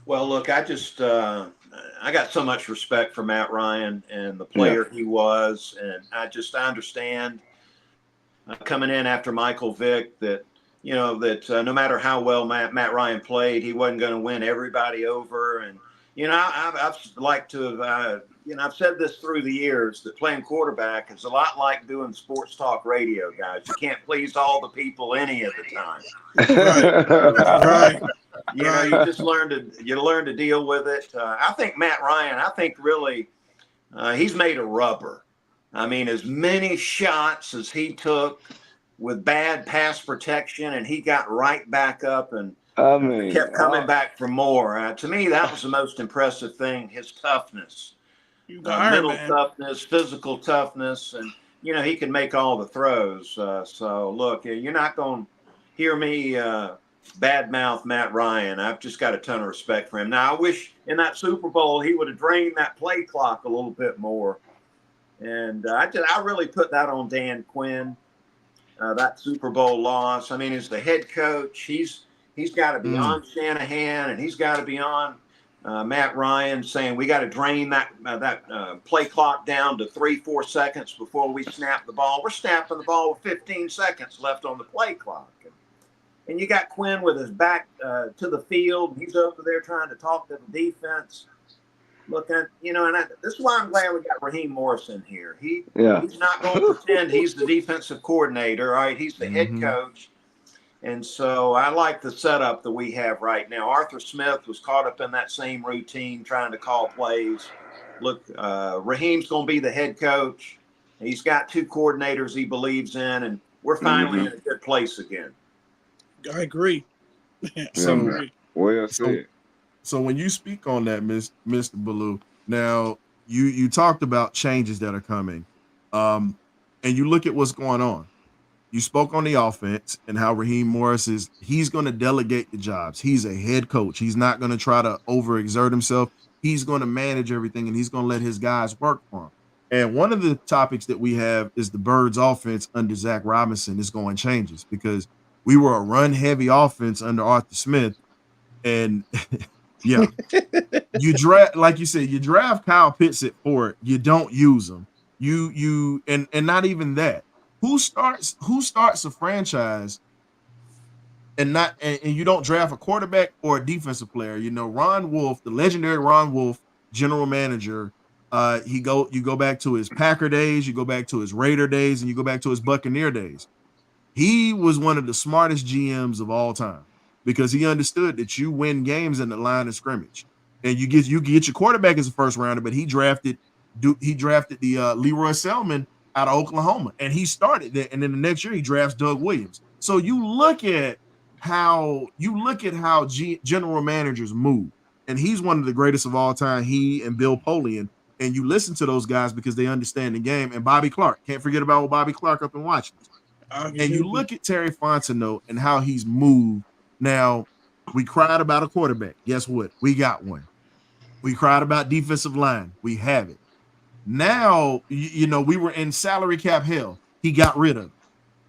Well, look, I got so much respect for Matt Ryan and the player he was, and I understand coming in after Michael Vick that no matter how well Matt Ryan played, he wasn't going to win everybody over. And I've liked to have I've said this through the years that playing quarterback is a lot like doing sports talk radio, guys. You can't please all the people any of the time. Right. You just learn to deal with it. I think Matt Ryan, really he's made of rubber. I mean, as many shots as he took with bad pass protection, and he got right back up and kept coming back for more. To me, that was the most impressive thing, his toughness. Mental toughness, physical toughness, and he can make all the throws. So look, you're not going to hear me badmouth Matt Ryan. I've just got a ton of respect for him. Now, I wish in that Super Bowl he would have drained that play clock a little bit more. And I really put that on Dan Quinn. That Super Bowl loss. I mean, as the head coach, he's got to be on Shanahan, and he's got to be on Matt Ryan, saying we got to drain that play clock down to 3-4 seconds before we snap the ball. We're snapping the ball with 15 seconds left on the play clock. And you got Quinn with his back to the field. He's over there trying to talk to the defense. Looking, this is why I'm glad we got Raheem Morris in here. He's not going to pretend he's the defensive coordinator, right? He's the head coach. And so I like the setup that we have right now. Arthur Smith was caught up in that same routine, trying to call plays. Look, Raheem's going to be the head coach. He's got 2 coordinators he believes in, and we're finally in a good place again. I agree. Well said. So when you speak on that, Mr. Ballou, now you talked about changes that are coming, and you look at what's going on. You spoke on the offense and how Raheem Morris he's going to delegate the jobs. He's a head coach. He's not going to try to overexert himself. He's going to manage everything, and he's going to let his guys work for him. And one of the topics that we have is the Birdz offense under Zac Robinson is going changes, because we were a run-heavy offense under Arthur Smith, and yeah, you draft, like you said, you draft Kyle Pitts at 4, you don't use him. And not even that. Who starts a franchise and you don't draft a quarterback or a defensive player? Ron Wolf, the legendary Ron Wolf, general manager, you go back to his Packer days, you go back to his Raider days, and you go back to his Buccaneer days. He was one of the smartest GMs of all time, because he understood that you win games in the line of scrimmage, and you get your quarterback as a first rounder. But he drafted the Leroy Selman out of Oklahoma, and he started that. And then the next year he drafts Doug Williams. So you look at how general managers move, and he's one of the greatest of all time. He and Bill Polian, and you listen to those guys because they understand the game. And Bobby Clark, can't forget about Bobby Clark up in Washington. And you look at Terry Fontenot and how he's moved. Now, we cried about a quarterback. Guess what? We got one. We cried about defensive line. We have it. Now, we were in salary cap hell. He got rid of it.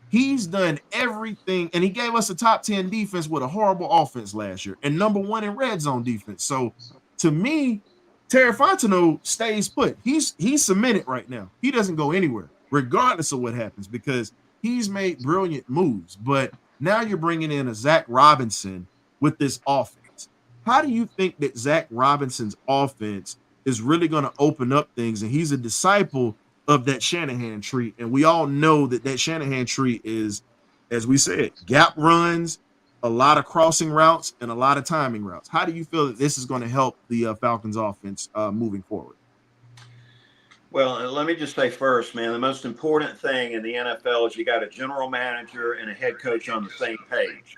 He's done everything, and he gave us a top 10 defense with a horrible offense last year and number 1 in red zone defense. So, to me, Terry Fontenot stays put. He's cemented right now. He doesn't go anywhere, regardless of what happens, because he's made brilliant moves. But now you're bringing in a Zac Robinson with this offense. How do you think that Zac Robinson's offense is really going to open up things? And he's a disciple of that Shanahan tree. And we all know that Shanahan tree is, as we said, gap runs, a lot of crossing routes, and a lot of timing routes. How do you feel that this is going to help the Falcons offense moving forward? Well, let me just say first, man, the most important thing in the NFL is you got a general manager and a head coach on the same page.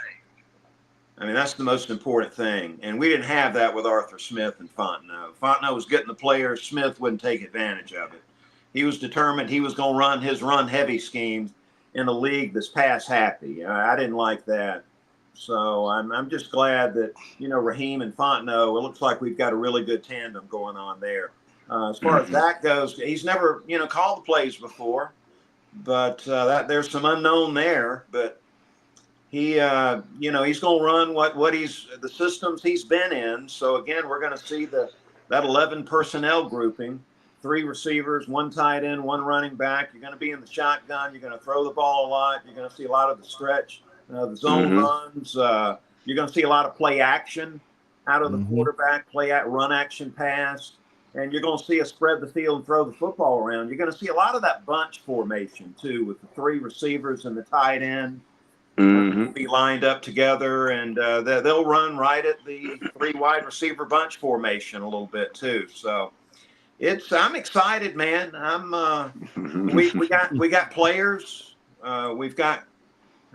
I mean, that's the most important thing. And we didn't have that with Arthur Smith and Fontenot. Fontenot was getting the players. Smith wouldn't take advantage of it. He was determined he was going to run his run-heavy scheme in a league that's pass-happy. I didn't like that. So I'm just glad that, Raheem and Fontenot, it looks like we've got a really good tandem going on there. As far as that goes, he's never, called the plays before, but there's some unknown there. But he, he's going to run the systems he's been in. So again, we're going to see that 11 personnel grouping, 3 receivers, 1 tight end, 1 running back. You're going to be in the shotgun. You're going to throw the ball a lot. You're going to see a lot of the stretch, the zone runs. You're going to see a lot of play action out of the quarterback, run action pass. And you're going to see us spread the field and throw the football around. You're going to see a lot of that bunch formation, too, with the 3 receivers and the tight end. Be lined up together, and they'll run right at the 3 wide receiver bunch formation a little bit, too. So I'm excited, man. We got players. We've got,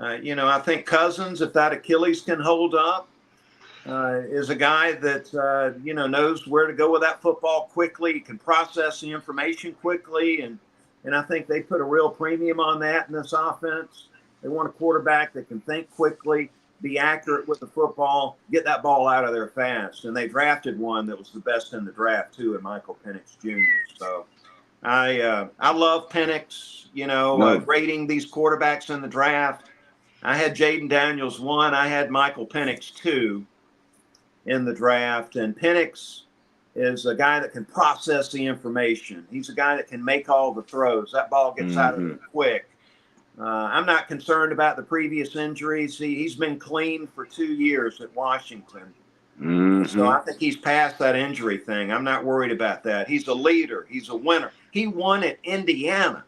I think Cousins, if that Achilles can hold up, is a guy that, knows where to go with that football quickly, can process the information quickly. And I think they put a real premium on that in this offense. They want a quarterback that can think quickly, be accurate with the football, get that ball out of there fast. And they drafted one that was the best in the draft, too, in Michael Penix Jr. So I love Penix, No. grading these quarterbacks in the draft. I had Jaden Daniels 1. I had Michael Penix 2 in the draft. And Penix is a guy that can process the information. He's a guy that can make all the throws. That ball gets out of there quick. I'm not concerned about the previous injuries. He's been clean for 2 years at Washington. So I think he's past that injury thing. I'm not worried about that. He's a leader. He's a winner. He won at Indiana.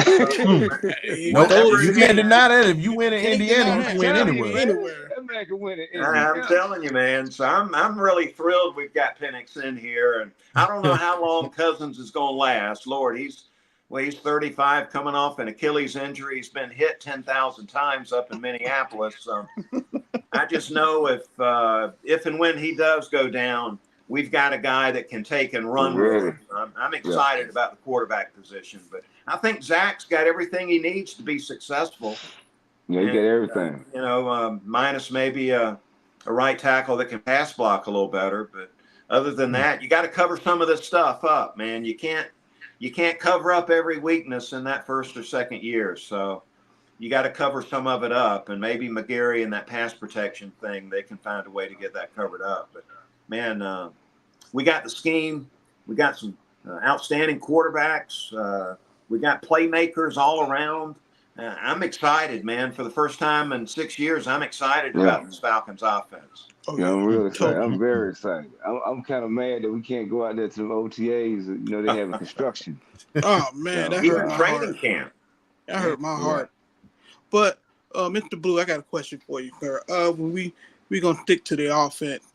You can't deny that. If you win in Indiana, you can win anywhere. That man can win in Indiana. I'm telling you, man. So I'm really thrilled we've got Penix in here, and I don't know how long Cousins is going to last. Lord, he's 35, coming off an Achilles injury. He's been hit 10,000 times up in Minneapolis. So I just know if and when he does go down, we've got a guy that can take and run. Really? I'm excited about the quarterback position, but I think Zac's got everything he needs to be successful. Yeah, you get everything. Minus maybe a right tackle that can pass block a little better. But other than that, you got to cover some of this stuff up, man. You can't cover up every weakness in that first or second year. So you got to cover some of it up, and maybe McGarry and that pass protection thing, they can find a way to get that covered up. But man, we got the scheme. We got some outstanding quarterbacks. We got playmakers all around. I'm excited, man. For the first time in 6 years, I'm excited about this Falcons offense. Yeah, I'm really excited. I'm very excited. I'm kind of mad that we can't go out there to the OTAs. They have a construction. Oh man, that Even hurt my training heart. camp. That hurt my heart. But Mr. Blue, I got a question for you, sir. When we're gonna stick to the offense.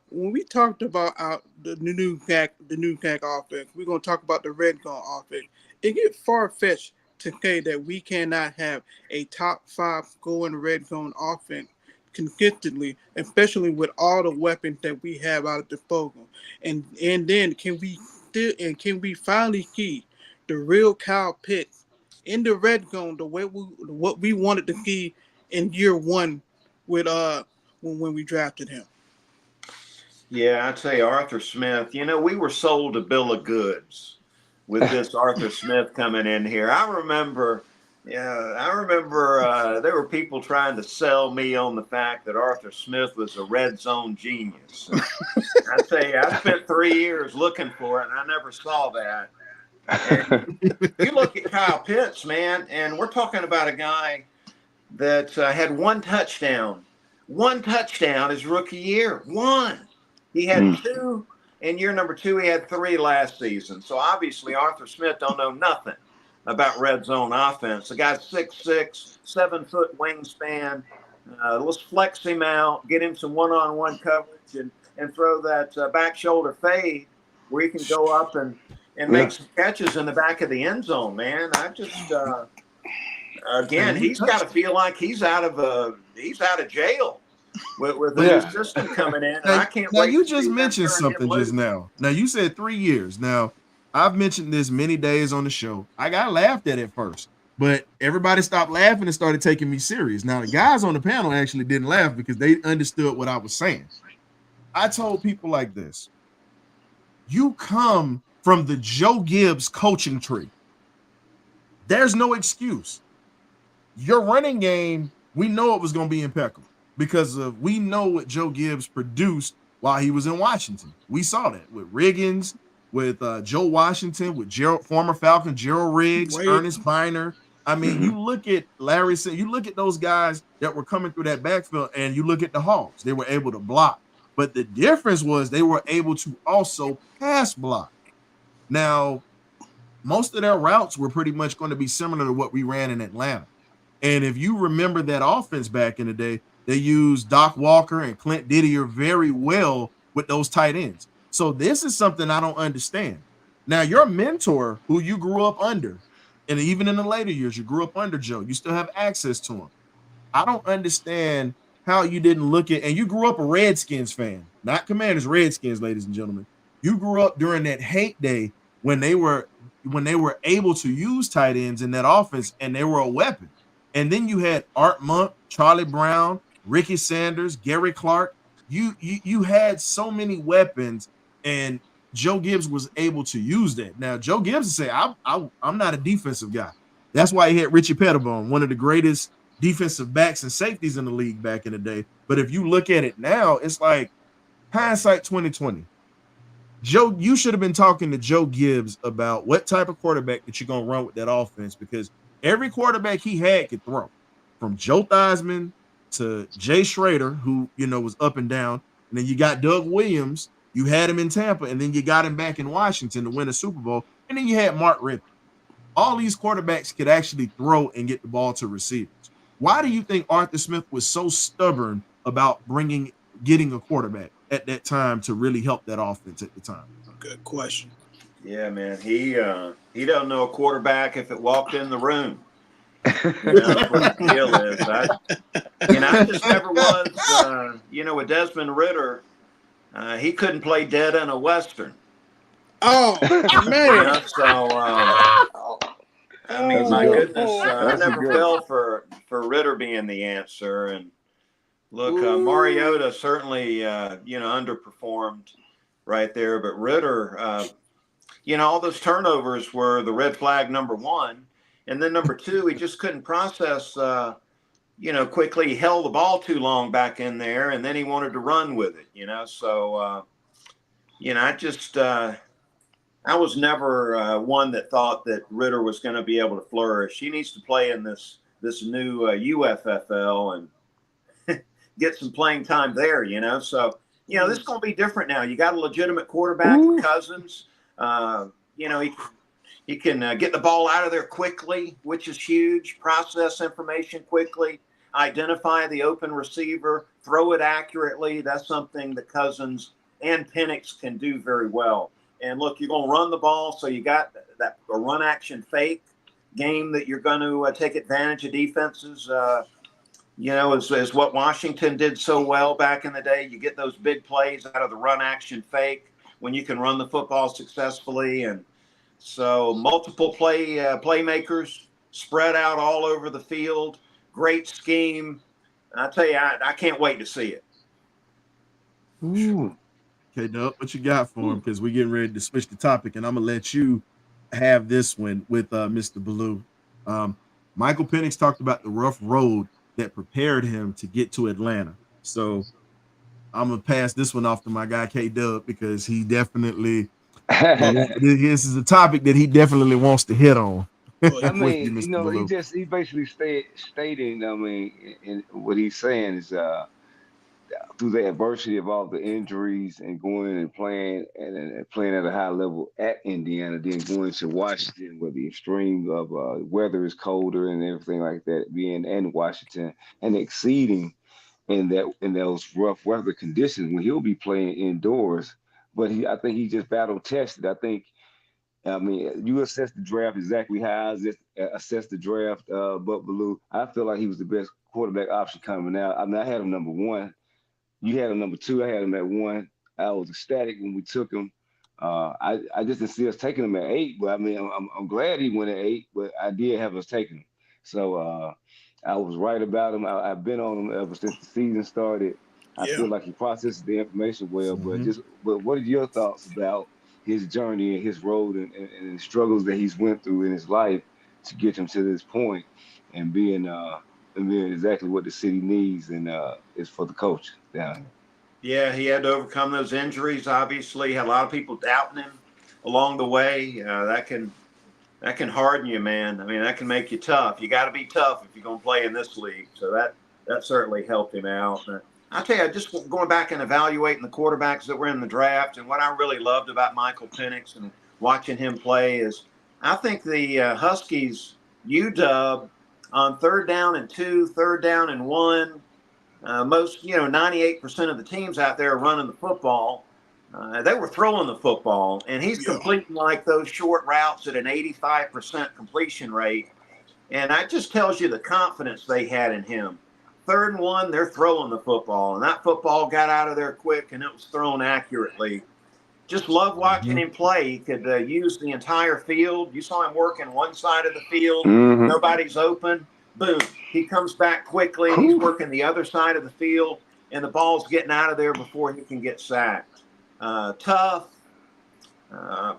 When we talked about the new CAC offense, we're gonna talk about the red zone offense. It gets far-fetched to say that we cannot have a top 5 going red zone offense consistently, especially with all the weapons that we have out of disposal. And then can we finally see the real Kyle Pitts in the red zone the way what we wanted to see in year 1 with when we drafted him? Yeah, I'd say Arthur Smith. We were sold a bill of goods with this Arthur Smith coming in here. I remember there were people trying to sell me on the fact that Arthur Smith was a red zone genius. I'd say I spent 3 years looking for it, and I never saw that. And you look at Kyle Pitts, man, and we're talking about a guy that had 1 touchdown. 1 touchdown his rookie year. 1. He had 2 in year number 2. He had 3 last season. So obviously Arthur Smith don't know nothing about red zone offense. The guy's 6'6", 7-foot wingspan. Let's flex him out, get him some one-on-one coverage, and throw that back shoulder fade where he can go up and make some catches in the back of the end zone, man. I just again, he's got to feel like he's out of jail with the new system coming in. And I can't wait. Now you just mentioned something just now. Now you said 3 years. Now I've mentioned this many days on the show. I got laughed at first, but everybody stopped laughing and started taking me serious. Now the guys on the panel actually didn't laugh because they understood what I was saying. I told people like this: you come from the Joe Gibbs coaching tree. There's no excuse. Your running game, we know it was going to be impeccable because we know what Joe Gibbs produced while he was in Washington. We saw that with Riggins, with Joe Washington, with former Falcon Gerald Riggs, Ernest Biner. I mean, you look at Larry, you look at those guys that were coming through that backfield, and you look at the Hawks. They were able to block. But the difference was they were able to also pass block. Now, most of their routes were pretty much going to be similar to what we ran in Atlanta. And if you remember that offense back in the day, they used Doc Walker and Clint Didier very well with those tight ends. So this is something I don't understand. Now, your mentor, who you grew up under, and even in the later years, you grew up under Joe, you still have access to him. I don't understand how you didn't look at, and you grew up a Redskins fan, not Commanders, Redskins, ladies and gentlemen. You grew up during that hate day when they were able to use tight ends in that offense, and they were a weapon. And then you had Art Monk, Charlie Brown, Ricky Sanders, Gary Clark. You had so many weapons, and Joe Gibbs was able to use that. Now, Joe Gibbs say, I'm not a defensive guy. That's why he had Richie Pettibone, one of the greatest defensive backs and safeties in the league back in the day. But if you look at it now, it's like hindsight 2020. Joe, you should have been talking to Joe Gibbs about what type of quarterback that you're going to run with that offense, because every quarterback he had could throw, from Joe Theismann to Jay Schrader, who, was up and down. And then you got Doug Williams. You had him in Tampa, and then you got him back in Washington to win a Super Bowl. And then you had Mark Rippon. All these quarterbacks could actually throw and get the ball to receivers. Why do you think Arthur Smith was so stubborn about getting a quarterback at that time to really help that offense at the time? Good question. Yeah, man. He doesn't know a quarterback if it walked in the room. That's what the deal is. I just never was, with Desmond Ritter, he couldn't play dead in a Western. Oh, man. My goodness, I never fell for Ritter being the answer. And look, Mariota certainly, underperformed right there. But Ritter, all those turnovers were the red flag number one. And then number two, he just couldn't process, quickly. He held the ball too long back in there, and then he wanted to run with it, So, I was never one that thought that Ritter was going to be able to flourish. He needs to play in this new UFFL and get some playing time there, So, this is going to be different now. You got a legitimate quarterback, Cousins. He can get the ball out of there quickly, which is huge, process information quickly, identify the open receiver, throw it accurately. That's something that Cousins and Penix can do very well. And look, you're going to run the ball, so you got a run action fake game that you're going to take advantage of defenses, is what Washington did so well back in the day. You get those big plays out of the run action fake when you can run the football successfully. And so multiple playmakers spread out all over the field, great scheme. And I tell you, I can't wait to see it. Ooh. Okay, Doug, what you got for him? Because we're getting ready to switch the topic, and I'm going to let you have this one with Mr. Blue. Michael Penix talked about the rough road that prepared him to get to Atlanta. So I'm going to pass this one off to my guy, K-Dub, because he definitely this is a topic that he definitely wants to hit on. I mean, he basically stating, and what he's saying is through the adversity of all the injuries and going and playing and playing at a high level at Indiana, then going to Washington where the extreme of weather is colder and everything like that, being in Washington and exceeding in those rough weather conditions when he'll be playing indoors. But I think he just battle tested. You assess the draft exactly how I assess the draft, but Baloo, I feel like he was the best quarterback option coming out. I had him number one. You had him number two. I had him at one. I was ecstatic when we took him. I just didn't see us taking him at 8, but I'm glad he went at 8, but I did have us taking him. So I was right about him. I've been on him ever since the season started. I feel like he processes the information well, but what are your thoughts about his journey and his road and the struggles that he's went through in his life to get him to this point and being exactly what the city needs and is for the coach down here? Yeah, he had to overcome those injuries. Obviously, had a lot of people doubting him along the way. That can harden you, man. That can make you tough. You got to be tough if you're going to play in this league. So that certainly helped him out. I'll tell you, just going back and evaluating the quarterbacks that were in the draft, and what I really loved about Michael Penix and watching him play is I think the Huskies, UW, on 3rd down and 2, 3rd down and 1, most, 98% of the teams out there are running the football. They were throwing the football, and he's completing like those short routes at an 85% completion rate. And that just tells you the confidence they had in him. 3rd and 1, they're throwing the football, and that football got out of there quick, and it was thrown accurately. Just love watching him play. He could use the entire field. You saw him working one side of the field. Nobody's open. Boom. He comes back quickly. He's working the other side of the field, and the ball's getting out of there before he can get sacked. Tough,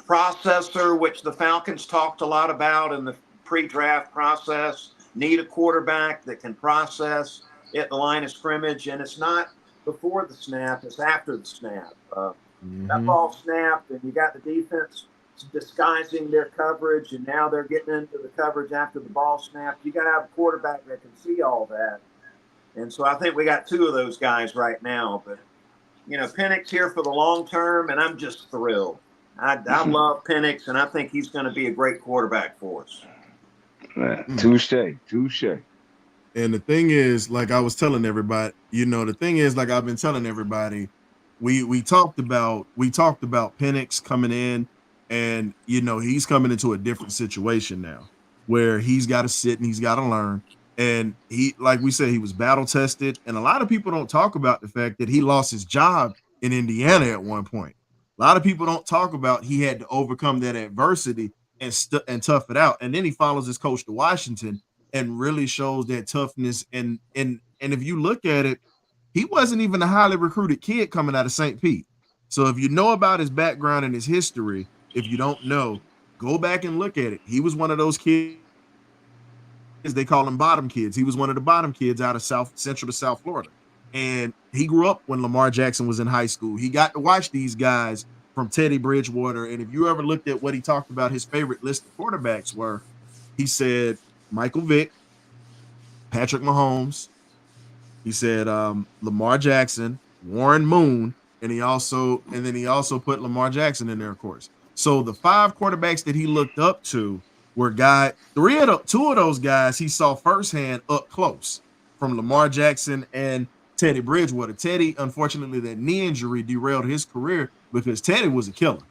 processor, which the Falcons talked a lot about in the pre-draft process. Need a quarterback that can process at the line of scrimmage, and it's not before the snap, it's after the snap. That ball snapped, and you got the defense disguising their coverage, and now they're getting into the coverage after the ball snapped. You got to have a quarterback that can see all that. And so I think we got two of those guys right now. But, you know, Penix here for the long term, and I'm just thrilled. I love Penix, and I think he's going to be a great quarterback for us. Touche. And the thing is, like I was telling everybody, you know, the thing is, like I've been telling everybody, we talked about Penix coming in, and you know he's coming into a different situation now, where he's got to sit and he's got to learn. And he, like we said, he was battle tested, and a lot of people don't talk about the fact that he lost his job in Indiana at one point. A lot of people don't talk about he had to overcome that adversity and tough it out, and then he follows his coach to Washington and really shows that toughness. And if you look at it, he wasn't even a highly recruited kid coming out of St. Pete. So if you know about his background and his history, if you don't know, go back and look at it. He was one of those kids, they call him bottom kids. He was one of the bottom kids out of Central to South Florida. And he grew up when Lamar Jackson was in high school. He got to watch these guys from Teddy Bridgewater. And if you ever looked at what he talked about, his favorite list of quarterbacks were, he said Michael Vick, Patrick Mahomes, he said Lamar Jackson, Warren Moon, and then he also put Lamar Jackson in there, of course. So the 5 quarterbacks that he looked up to were two of those guys he saw firsthand up close, from Lamar Jackson and Teddy Bridgewater. Teddy, unfortunately, that knee injury derailed his career because Teddy was a killer.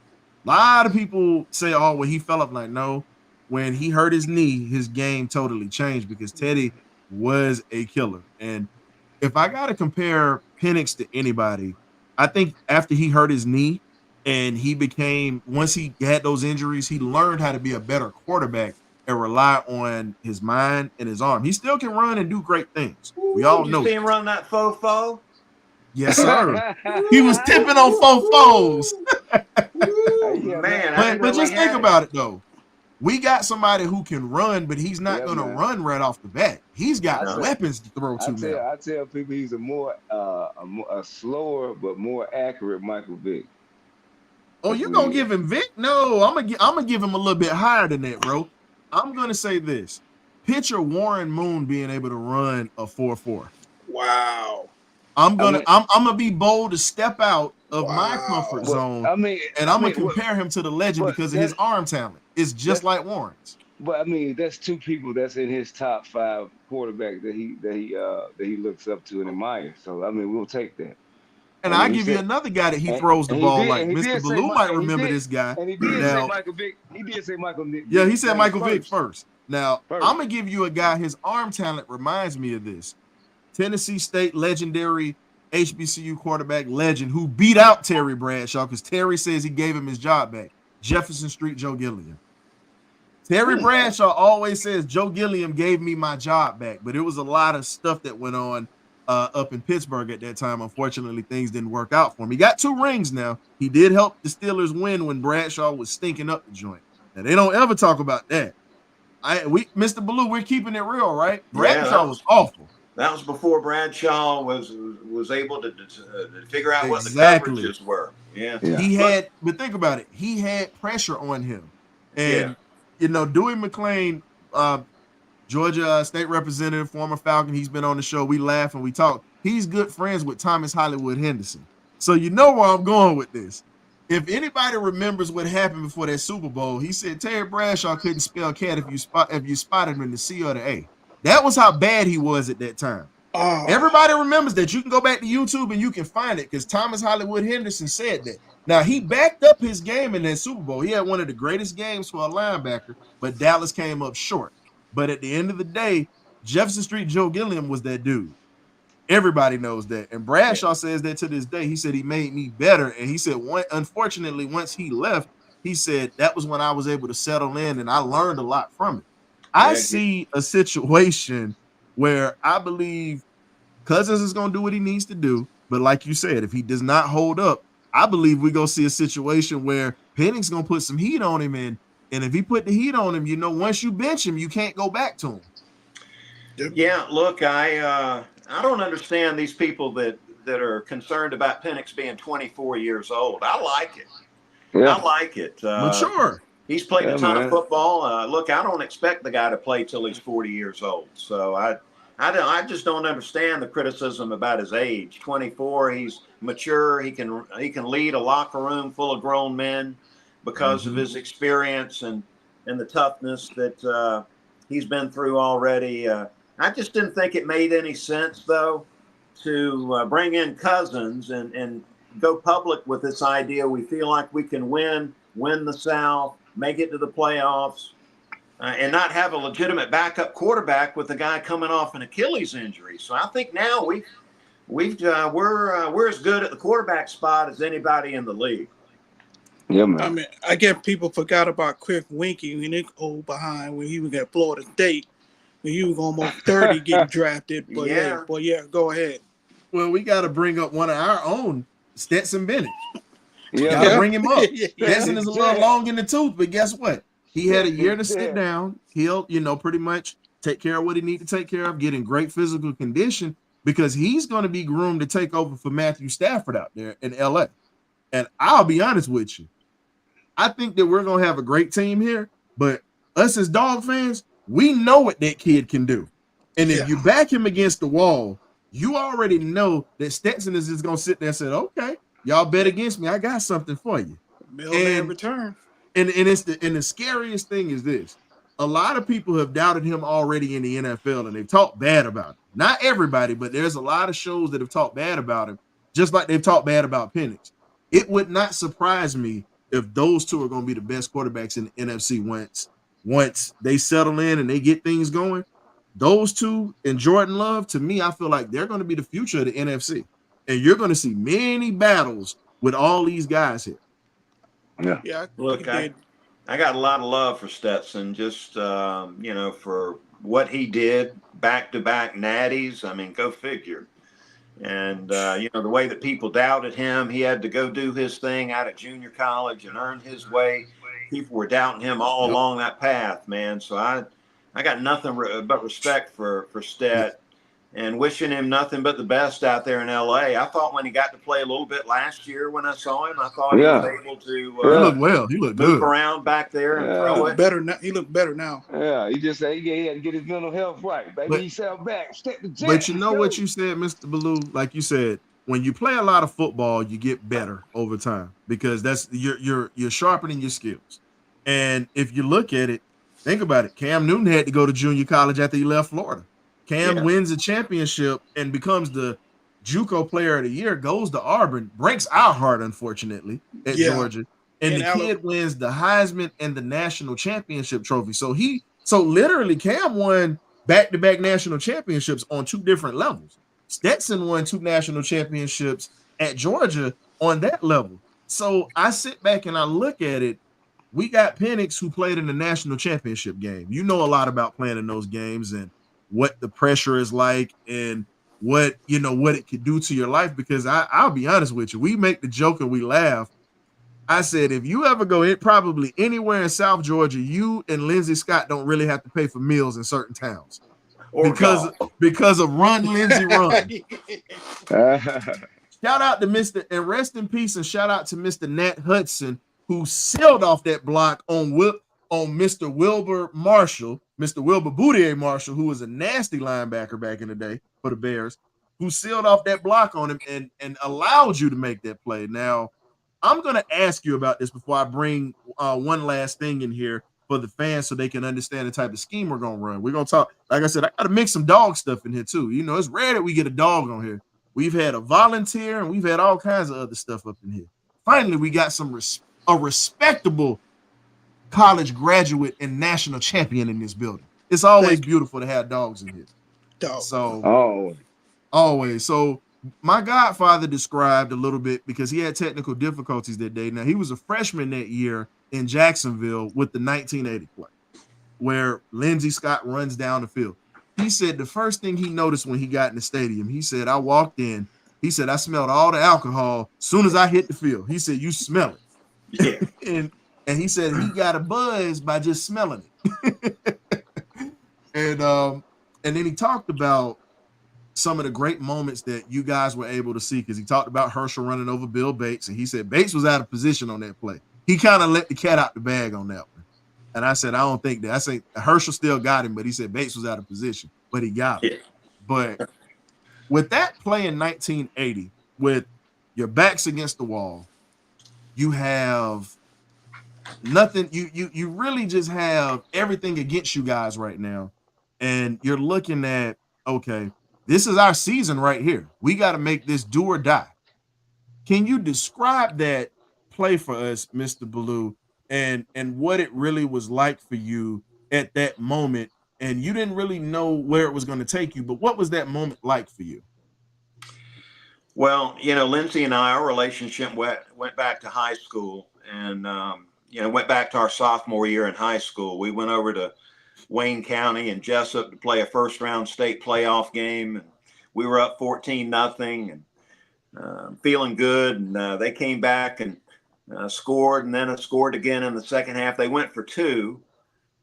A lot of people say, oh, well, he fell up. Like, no, when he hurt his knee, his game totally changed because Teddy was a killer. And if I got to compare Penix to anybody, I think after he hurt his knee and once he had those injuries, he learned how to be a better quarterback and rely on his mind and his arm. He still can run and do great things. We all know. You see him run that fofo? Yes, sir. He was tipping on fofos. Man, but just think about it, though. We got somebody who can run, but he's not going to run right off the bat. He's got weapons to throw to now. I tell people he's a slower but more accurate Michael Vick. Oh, you're going to give him Vick? No, I'm gonna give him a little bit higher than that, bro. I'm going to say this. Picture Warren Moon being able to run a 4.4. Wow. I'm gonna be bold to step out of my comfort zone, and I'm gonna compare him to the legend because of his arm talent. It's just like Warren's. But I mean, that's two people that's in his top 5 quarterbacks that he looks up to and admires. So I mean, we'll take that. And I give you another guy that he throws the ball like Mr. Ballou might remember this guy. And he did say Michael Vick. He did say Michael Vick. Yeah, he said Michael Vick first. Now I'm gonna give you a guy. His arm talent reminds me of this. Tennessee State legendary HBCU quarterback legend who beat out Terry Bradshaw because Terry says he gave him his job back. Jefferson Street Joe Gilliam. Terry Bradshaw always says Joe Gilliam gave me my job back, but it was a lot of stuff that went on up in Pittsburgh at that time. Unfortunately, things didn't work out for him. He got 2 rings now. He did help the Steelers win when Bradshaw was stinking up the joint. Now, they don't ever talk about that. Mr. Ballou, we're keeping it real, right? Bradshaw was awful. That was before Bradshaw was able to figure out what the coverages were. Yeah. But think about it. He had pressure on him. And, you know, Dewey McClain, Georgia State Representative, former Falcon, he's been on the show. We laugh and we talk. He's good friends with Thomas Hollywood Henderson. So you know where I'm going with this. If anybody remembers what happened before that Super Bowl, he said Terry Bradshaw couldn't spell cat if you spotted him in the C or the A. That was how bad he was at that time. Everybody remembers that. You can go back to YouTube and you can find it because Thomas Hollywood Henderson said that. Now, he backed up his game in that Super Bowl. He had one of the greatest games for a linebacker, but Dallas came up short. But at the end of the day, Jefferson Street Joe Gilliam was that dude. Everybody knows that. And Bradshaw says that to this day. He said he made me better. And he said, unfortunately, once he left, he said that was when I was able to settle in and I learned a lot from it. I see a situation where I believe Cousins is going to do what he needs to do. But like you said, if he does not hold up, I believe we're gonna see a situation where Penix gonna put some heat on him, and if he put the heat on him, once you bench him, you can't go back to him. Yeah, look, I don't understand these people that are concerned about Penix being 24 years old. I like it. Yeah. I like it. Mature. He's played a ton man. of football. Look, I don't expect the guy to play till he's 40 years old. So I just don't understand the criticism about his age. 24, he's mature. He can lead a locker room full of grown men because of his experience and the toughness that he's been through already. I just didn't think it made any sense, though, to bring in Cousins and go public with this idea. We feel like we can win the South, make it to the playoffs, and not have a legitimate backup quarterback with the guy coming off an Achilles injury. So I think now we're as good at the quarterback spot as anybody in the league. Yeah, man. I mean, I guess people forgot about Chris Winkie when he old behind when he was at Florida State when he was almost 30 getting drafted. But yeah, go ahead. Well, we got to bring up one of our own, Stetson Bennett. Yeah, Gotta bring him up. Yeah. Stetson is a little long in the tooth, but guess what? He had a year to sit down. He'll, pretty much take care of what he need to take care of, get in great physical condition, because he's going to be groomed to take over for Matthew Stafford out there in LA. And I'll be honest with you, I think that we're going to have a great team here, but us as dog fans, we know what that kid can do. And if you back him against the wall, you already know that Stetson is just going to sit there and say, okay, y'all bet against me. I got something for you. Middleman return. And the scariest thing is this. A lot of people have doubted him already in the NFL, and they've talked bad about him. Not everybody, but there's a lot of shows that have talked bad about him, just like they've talked bad about Penix. It would not surprise me if those two are going to be the best quarterbacks in the NFC once they settle in and they get things going. Those two and Jordan Love, to me, I feel like they're going to be the future of the NFC. And you're going to see many battles with all these guys here. Yeah. Look, I got a lot of love for Stetson, just, for what he did, back-to-back natties. I mean, go figure. And, the way that people doubted him, he had to go do his thing out at junior college and earn his way. People were doubting him all along that path, man. So I got nothing but respect for Stet and wishing him nothing but the best out there in LA. I thought when he got to play a little bit last year when I saw him, I thought he was able to he looked well. He looked move good around back there and throw it. Better now. He looked better now. Yeah, he just said he had to get his mental health right. Baby, he fell back. Step the jet. But you know what you said, Mr. Ballou? Like you said, when you play a lot of football, you get better over time because that's you're sharpening your skills. And if you look at it, think about it. Cam Newton had to go to junior college after he left Florida. Cam wins a championship and becomes the JUCO Player of the Year, goes to Auburn, breaks our heart, unfortunately, at Georgia. And the kid wins the Heisman and the national championship trophy. So literally Cam won back-to-back national championships on two different levels. Stetson won 2 national championships at Georgia on that level. So I sit back and I look at it. We got Penix who played in the national championship game. You know a lot about playing in those games and what the pressure is like and what it could do to your life. Because I'll be honest with you, we make the joke and we laugh. I said, if you ever go probably anywhere in South Georgia, you and Lindsey Scott don't really have to pay for meals in certain towns because of Run Lindsey Run. Shout out to and rest in peace, and shout out to Mr. Nat Hudson, who sealed off that block on Mr. Wilbur Boutier Marshall, who was a nasty linebacker back in the day for the Bears, who sealed off that block on him and allowed you to make that play. Now, I'm going to ask you about this before I bring one last thing in here for the fans so they can understand the type of scheme we're going to run. We're going to talk, like I said, I got to mix some dog stuff in here too. It's rare that we get a dog on here. We've had a volunteer and we've had all kinds of other stuff up in here. Finally, we got a respectable college graduate and national champion in this building. It's always beautiful to have dogs in here. Always. So my godfather described a little bit because he had technical difficulties that day. Now, he was a freshman that year in Jacksonville with the 1980 play where Lindsey Scott runs down the field. He said the first thing he noticed when he got in the stadium, he said, I walked in, He said, I smelled all the alcohol as soon as I hit the field. He said, you smell it. Yeah. and he said he got a buzz by just smelling it. and then he talked about some of the great moments that you guys were able to see, because he talked about Herschel running over Bill Bates, and he said Bates was out of position on that play. He kind of let the cat out the bag on that one. And I said, I don't think that. I say Herschel still got him, but he said Bates was out of position, but he got him. Yeah. But with that play in 1980, with your backs against the wall, you have nothing. You really just have everything against you guys right now. And you're looking at, okay, this is our season right here. We got to make this do or die. Can you describe that play for us, Mr. Ballou, and what it really was like for you at that moment? And you didn't really know where it was going to take you, but what was that moment like for you? Well, Lindsay and I, our relationship went back to high school, and went back to our sophomore year in high school. We went over to Wayne County and Jessup to play a first-round state playoff game. And we were up 14-0 and feeling good. And they came back and scored, and then scored again in the second half. They went for two,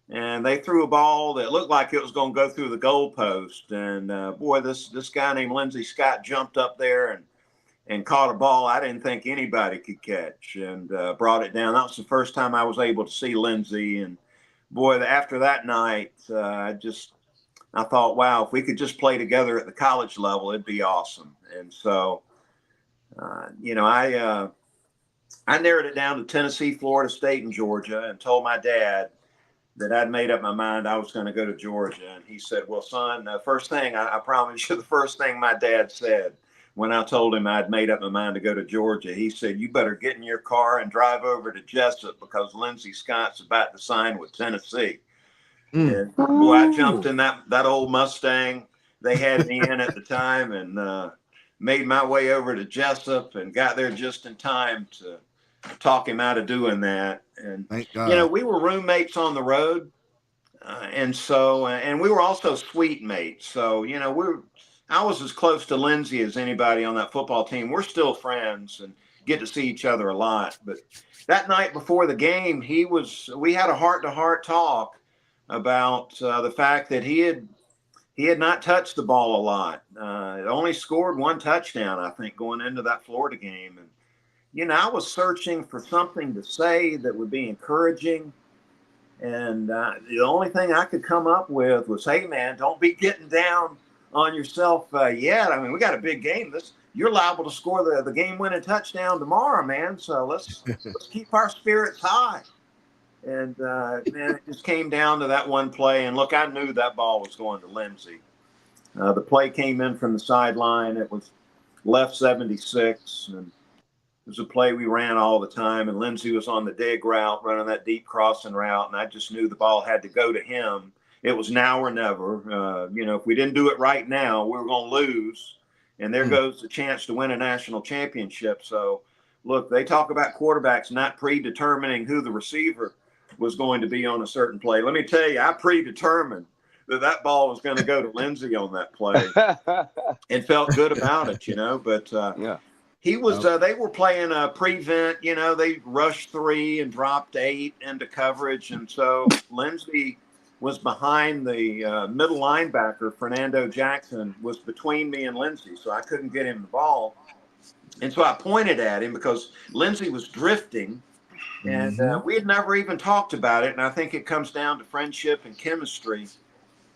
and they threw a ball that looked like it was going to go through the goalpost. And boy, this guy named Lindsey Scott jumped up there and caught a ball I didn't think anybody could catch, and brought it down. That was the first time I was able to see Lindsey. And boy, after that night, I thought, wow, if we could just play together at the college level, it'd be awesome. And so, I narrowed it down to Tennessee, Florida State, and Georgia, and told my dad that I'd made up my mind I was going to go to Georgia. And he said, well, son, first thing, I promise you, the first thing my dad said when I told him I'd made up my mind to go to Georgia, he said, you better get in your car and drive over to Jessup, because Lindsey Scott's about to sign with Tennessee. And boy, I jumped in that old Mustang they had me in at the time, and made my way over to Jessup and got there just in time to talk him out of doing that. And, thank God. We were roommates on the road. And we were also suite mates. So, I was as close to Lindsey as anybody on that football team. We're still friends and get to see each other a lot. But that night before the game, we had a heart-to-heart talk about the fact that he had not touched the ball a lot. Only scored one touchdown, I think, going into that Florida game. And, I was searching for something to say that would be encouraging. And the only thing I could come up with was, hey, man, don't be getting down on yourself yet. I mean, we got a big game. You're liable to score the game-winning touchdown tomorrow, man. So let's keep our spirits high. And, man, it just came down to that one play. And, look, I knew that ball was going to Lindsey. The play came in from the sideline. It was left 76. And it was a play we ran all the time. And Lindsey was on the dig route, running that deep crossing route. And I just knew the ball had to go to him. It was now or never. If we didn't do it right now, we were going to lose. And there goes the chance to win a national championship. So, look, they talk about quarterbacks not predetermining who the receiver was going to be on a certain play. Let me tell you, I predetermined that ball was going to go to Lindsey on that play and felt good about it, But yeah. He was, they were playing a prevent, they rushed 3 and dropped 8 into coverage. And so Lindsey was behind the middle linebacker. Fernando Jackson was between me and Lindsey, so I couldn't get him the ball. And so I pointed at him because Lindsey was drifting, and we had never even talked about it. And I think it comes down to friendship and chemistry,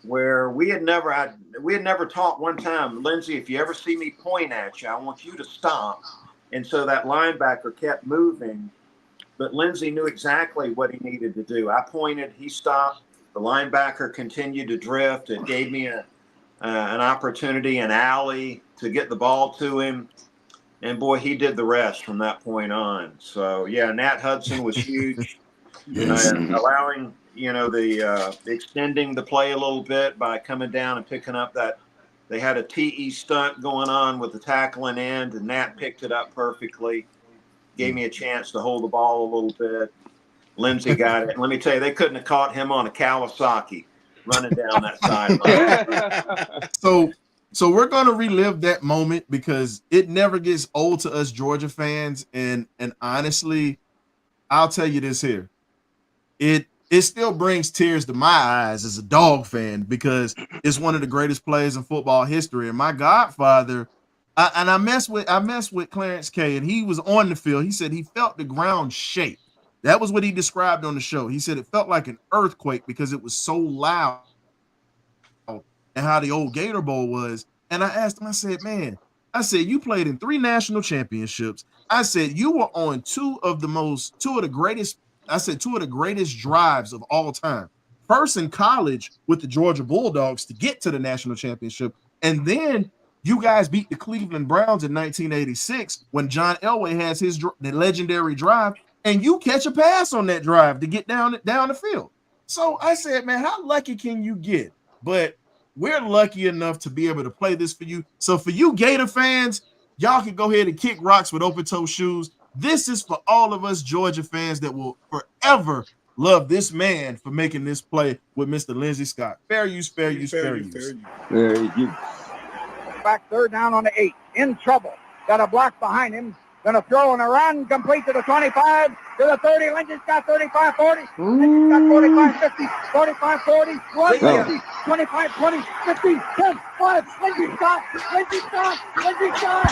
where we had never talked one time. Lindsey, if you ever see me point at you, I want you to stop. And so that linebacker kept moving, but Lindsey knew exactly what he needed to do. I pointed, he stopped. The linebacker continued to drift. It gave me an opportunity, an alley to get the ball to him. And, boy, he did the rest from that point on. So, yeah, Nat Hudson was huge. Allowing, the extending the play a little bit by coming down and picking up that. They had a TE stunt going on with the tackling end, and Nat picked it up perfectly. Gave me a chance to hold the ball a little bit. Lindsey got it. And let me tell you, they couldn't have caught him on a Kawasaki running down that sideline. So So we're gonna relive that moment because it never gets old to us Georgia fans. And honestly, I'll tell you this here. It still brings tears to my eyes as a dog fan because it's one of the greatest plays in football history. And my godfather, I messed with Clarence K, and he was on the field. He said he felt the ground shake. That was what he described on the show. He said it felt like an earthquake because it was so loud and how the old Gator Bowl was. And I asked him, I said, man, I said, you played in 3 national championships. I said, you were on two of the greatest drives of all time. First in college with the Georgia Bulldogs to get to the national championship. And then you guys beat the Cleveland Browns in 1986 when John Elway has the legendary drive, and you catch a pass on that drive to get down the field. So I said, man, how lucky can you get? But we're lucky enough to be able to play this for you. So for you Gator fans, y'all can go ahead and kick rocks with open-toe shoes. This is for all of us Georgia fans that will forever love this man for making this play with Mr. Lindsey Scott. Fair use, fair use, fair use. Very good. Back third down on the 8. In trouble. Got a block behind him. Gonna throw and a run. Complete to the 25. To the 30. Lindsey's got 35, 40. Lindsey's got 45, 50, 45, 40, 1, 50, 25, 20, 50, 10, 5. Lindsey Scott. Lindsey Scott. Lindsey Scott.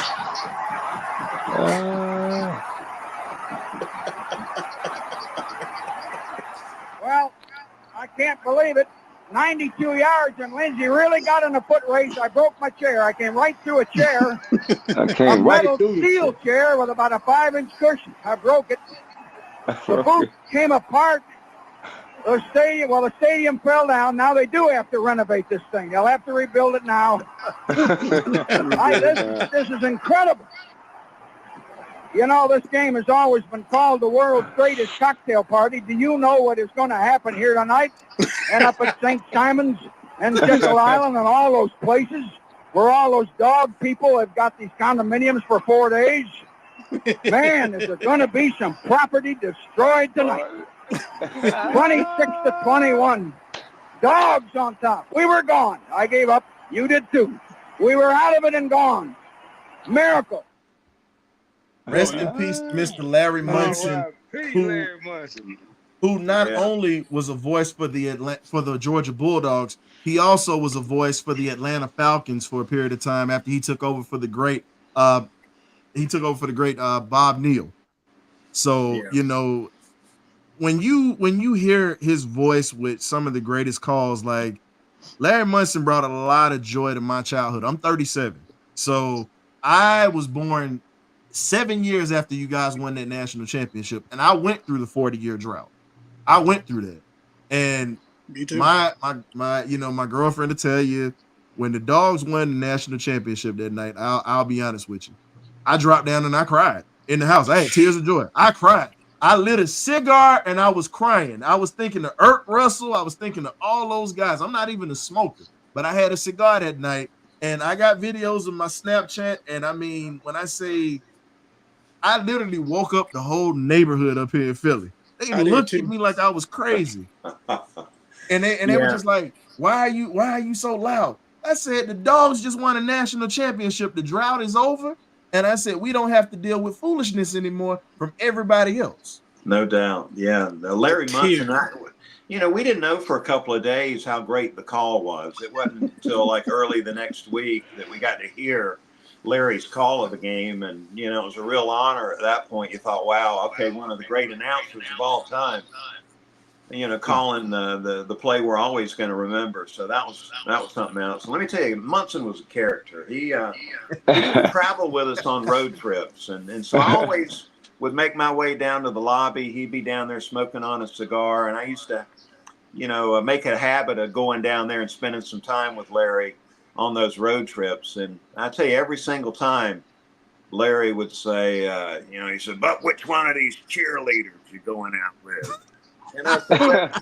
Well, I can't believe it. 92 yards, and Lindsey really got in a foot race. I broke my chair. I came right through a chair. Okay, a metal steel chair with about a 5-inch cushion. I broke it. The boot came apart. The stadium fell down. Now they do have to renovate this thing. They'll have to rebuild it now. This is incredible. You know, this game has always been called the world's greatest cocktail party. Do you know what is going to happen here tonight and up at St. Simon's and Jekyll Island and all those places where all those dog people have got these condominiums for 4 days? Man, is there going to be some property destroyed tonight? 26-21. Dogs on top. We were gone. I gave up. You did too. We were out of it and gone. Miracle. Rest in peace, Mr. Larry Munson, who not only was a voice for the Georgia Bulldogs, he also was a voice for the Atlanta Falcons for a period of time after he took over for the great Bob Neal. So you know, when you hear his voice with some of the greatest calls, like Larry Munson brought a lot of joy to my childhood. I'm 37, so I was born 7 years after you guys won that national championship, and I went through the 40-year drought. I went through that, and me too. My girlfriend to tell you, when the Dogs won the national championship that night, I'll be honest with you, I dropped down and I cried in the house. I had tears of joy. I cried. I lit a cigar and I was crying. I was thinking of Ert Russell. I was thinking of all those guys. I'm not even a smoker, but I had a cigar that night, and I got videos of my Snapchat. And I mean, when I say, I literally woke up the whole neighborhood up here in Philly. They looked at me like I was crazy. And they were just like, why are you so loud? I said, the Dogs just won a national championship. The drought is over. And I said, we don't have to deal with foolishness anymore from everybody else. No doubt. Yeah. Larry Munson, we didn't know for a couple of days how great the call was. It wasn't until like early the next week that we got to hear Larry's call of the game, and it was a real honor at that point. You thought, wow, okay, one of the great announcers of all time, calling the play we're always going to remember. So that was something else. And let me tell you, Munson was a character. He would travel with us on road trips, and so I always would make my way down to the lobby. He'd be down there smoking on a cigar, and I used to make it a habit of going down there and spending some time with Larry on those road trips. And I tell you, every single time Larry would say, he said, but which one of these cheerleaders you going out with? And I said,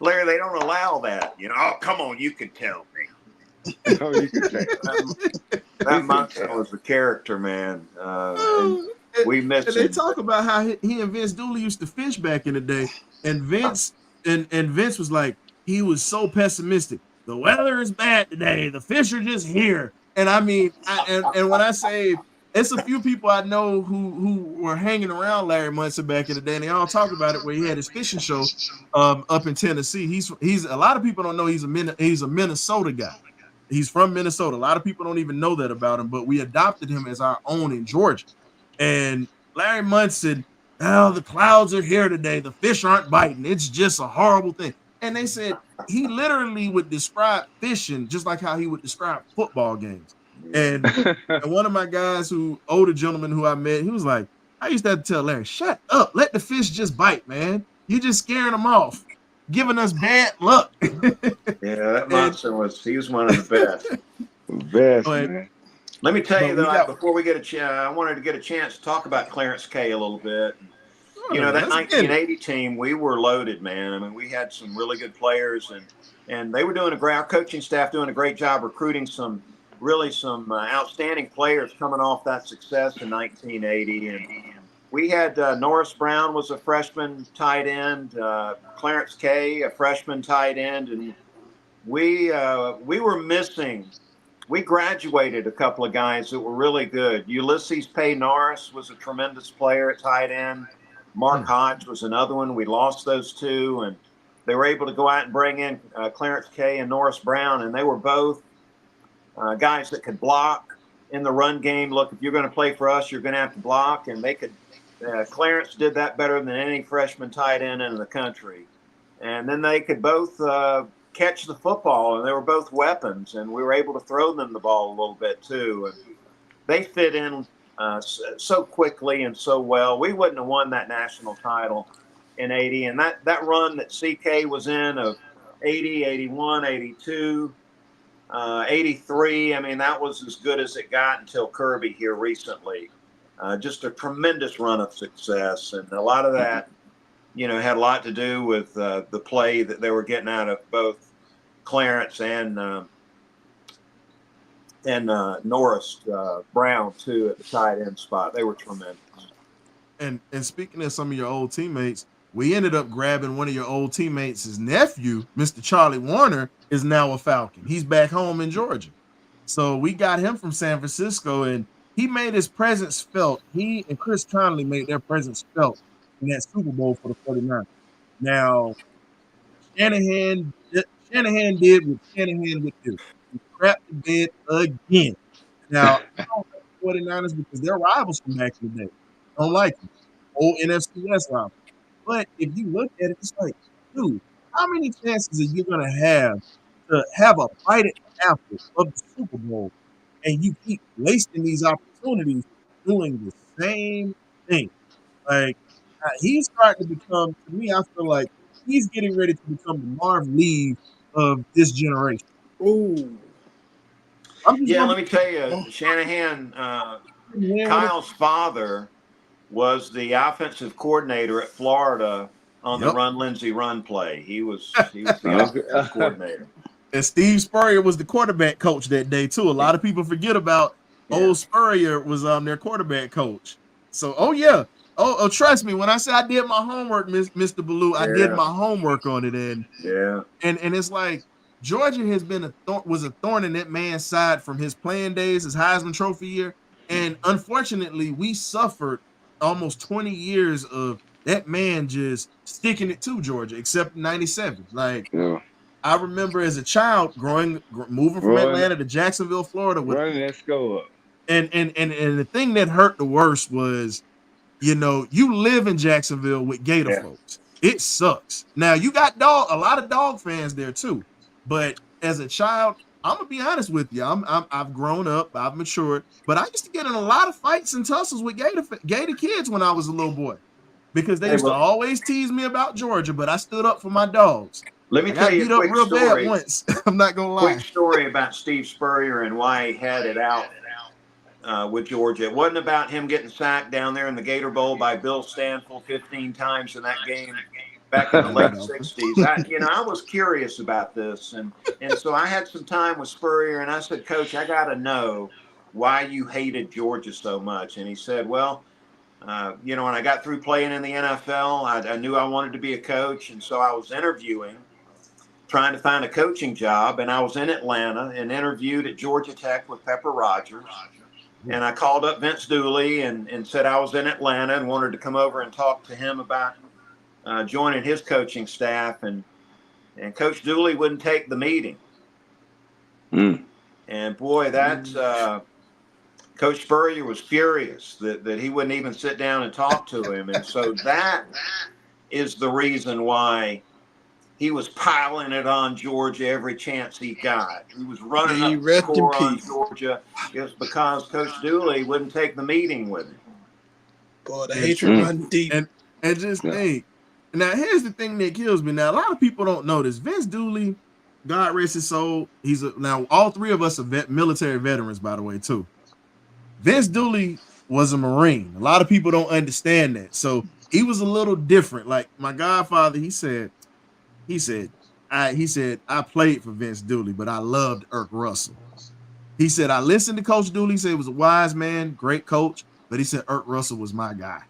Larry, they don't allow that. Oh, come on, you can tell me. Oh, you can tell. That Munson was the character, man. We missed him. They talk about how he and Vince Dooley used to fish back in the day. And Vince was like, he was so pessimistic. the weather is bad today. The fish are just here. And I mean, and when I say it's a few people I know who were hanging around Larry Munson back in the day, and they all talk about it where he had his fishing show up in Tennessee. He's a lot of people don't know he's a Minnesota guy. He's from Minnesota. A lot of people don't even know that about him, but we adopted him as our own in Georgia. And Larry Munson, oh, the clouds are here today. The fish aren't biting. It's just a horrible thing. And they said he literally would describe fishing just like how he would describe football games. And one of my guys, older gentleman who I met, he was like, I used to have to tell Larry, shut up, let the fish just bite, man. You're just scaring them off, giving us bad luck. Yeah, that Munson he was one of the best. Man. Let me tell you though, before we get a chance, I wanted to get a chance to talk about Clarence K a little bit. You know, that 1980 team, we were loaded, man. I mean, we had some really good players, and they were our coaching staff doing a great job recruiting some outstanding players coming off that success in 1980. And we had Norris Brown was a freshman tight end, Clarence K, a freshman tight end, and we were missing. We graduated a couple of guys that were really good. Ulysses Pay Norris was a tremendous player at tight end. Mark Hodge was another one. We lost those two, and they were able to go out and bring in Clarence K and Norris Brown, and they were both guys that could block in the run game. Look, if you're going to play for us, you're going to have to block, and they could. Clarence did that better than any freshman tight end in the country, and then they could both catch the football, and they were both weapons, and we were able to throw them the ball a little bit too. And they fit in so quickly and so well. We wouldn't have won that national title in 80. And that run that CK was in of 80, 81, 82, 83, I mean, that was as good as it got until Kirby here recently. Just a tremendous run of success. And a lot of that, you know, had a lot to do with the play that they were getting out of both Clarence and Norris Brown too at the tight end spot. They were tremendous. And speaking of some of your old teammates, we ended up grabbing one of your old teammates. His nephew, Mr. Charlie Warner, is now a Falcon. He's back home in Georgia. So we got him from San Francisco, and he made his presence felt. He and Chris Conley made their presence felt in that Super Bowl for the 49ers. Now, Shanahan did what Shanahan would do. He crapped the bed again. Now, I don't like the 49ers because they're rivals from back in the day. I don't like them. Old NFC West rivals. But if you look at it, it's like, dude, how many chances are you going to have a bite at the apple of the Super Bowl, and you keep wasting these opportunities doing the same thing? Like, he's starting to become, to me, I feel like he's getting ready to become the Marv Lee of this generation. Ooh. Yeah, let me tell you, Shanahan, Kyle's father was the offensive coordinator at Florida on the Run Lindsey Run play. He was the offensive coordinator. And Steve Spurrier was the quarterback coach that day too. A lot of people forget about old Spurrier was their quarterback coach. So, oh, trust me when I say I did my homework, Mr. Ballou, I did my homework on it, and it's like Georgia has been was a thorn in that man's side from his playing days, his Heisman Trophy year, and unfortunately, we suffered almost 20 years of that man just sticking it to Georgia, except in '97. Like, I remember as a child moving from Atlanta to Jacksonville, Florida, running that score up. And the thing that hurt the worst was, you know, you live in Jacksonville with Gator folks. It sucks. Now you got a lot of dog fans there too, but as a child, I'm gonna be honest with you. I've grown up, I've matured, but I used to get in a lot of fights and tussles with Gator kids when I was a little boy, because they used to always tease me about Georgia, but I stood up for my dogs. Let me tell you a quick story. Bad once. I'm not gonna lie. Quick story about Steve Spurrier and why he had it out with Georgia. It wasn't about him getting sacked down there in the Gator Bowl by Bill Stanfield 15 times in that game back in the late 60s. I was curious about this, and so I had some time with Spurrier, and I said, Coach, I got to know why you hated Georgia so much. And he said, well, when I got through playing in the NFL, I knew I wanted to be a coach, and so I was interviewing trying to find a coaching job, and I was in Atlanta and interviewed at Georgia Tech with Pepper Rogers. And I called up Vince Dooley and said I was in Atlanta and wanted to come over and talk to him about joining his coaching staff. And Coach Dooley wouldn't take the meeting. And boy, that's Coach Spurrier was furious that he wouldn't even sit down and talk to him. And so that is the reason why he was piling it on Georgia every chance he got. He was running up the score on Georgia. It was because Coach Dooley wouldn't take the meeting with him. Boy, the hatred run deep. And just think, now here's the thing that kills me. Now, a lot of people don't know this. Vince Dooley, God rest his soul, now all three of us are military veterans, by the way, too. Vince Dooley was a Marine. A lot of people don't understand that. So he was a little different. Like my godfather, he said, I played for Vince Dooley, but I loved Irk Russell. He said, I listened to Coach Dooley. He said he was a wise man, great coach, but he said Irk Russell was my guy.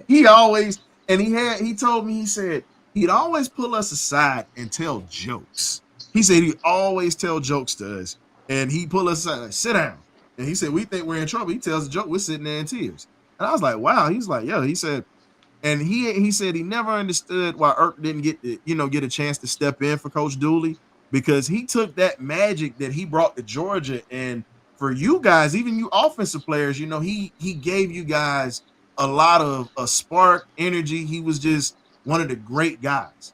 He told me, he said, he'd always pull us aside and tell jokes. He said he'd always tell jokes to us, and he'd pull us aside, like, sit down. And he said, we think we're in trouble. He tells a joke, we're sitting there in tears. And I was like, wow. He's like, yo, he said, and he said he never understood why Irk didn't get a chance to step in for Coach Dooley, because he took that magic that he brought to Georgia, and for you guys, even you offensive players, he gave you guys a lot of a spark, energy. He was just one of the great guys,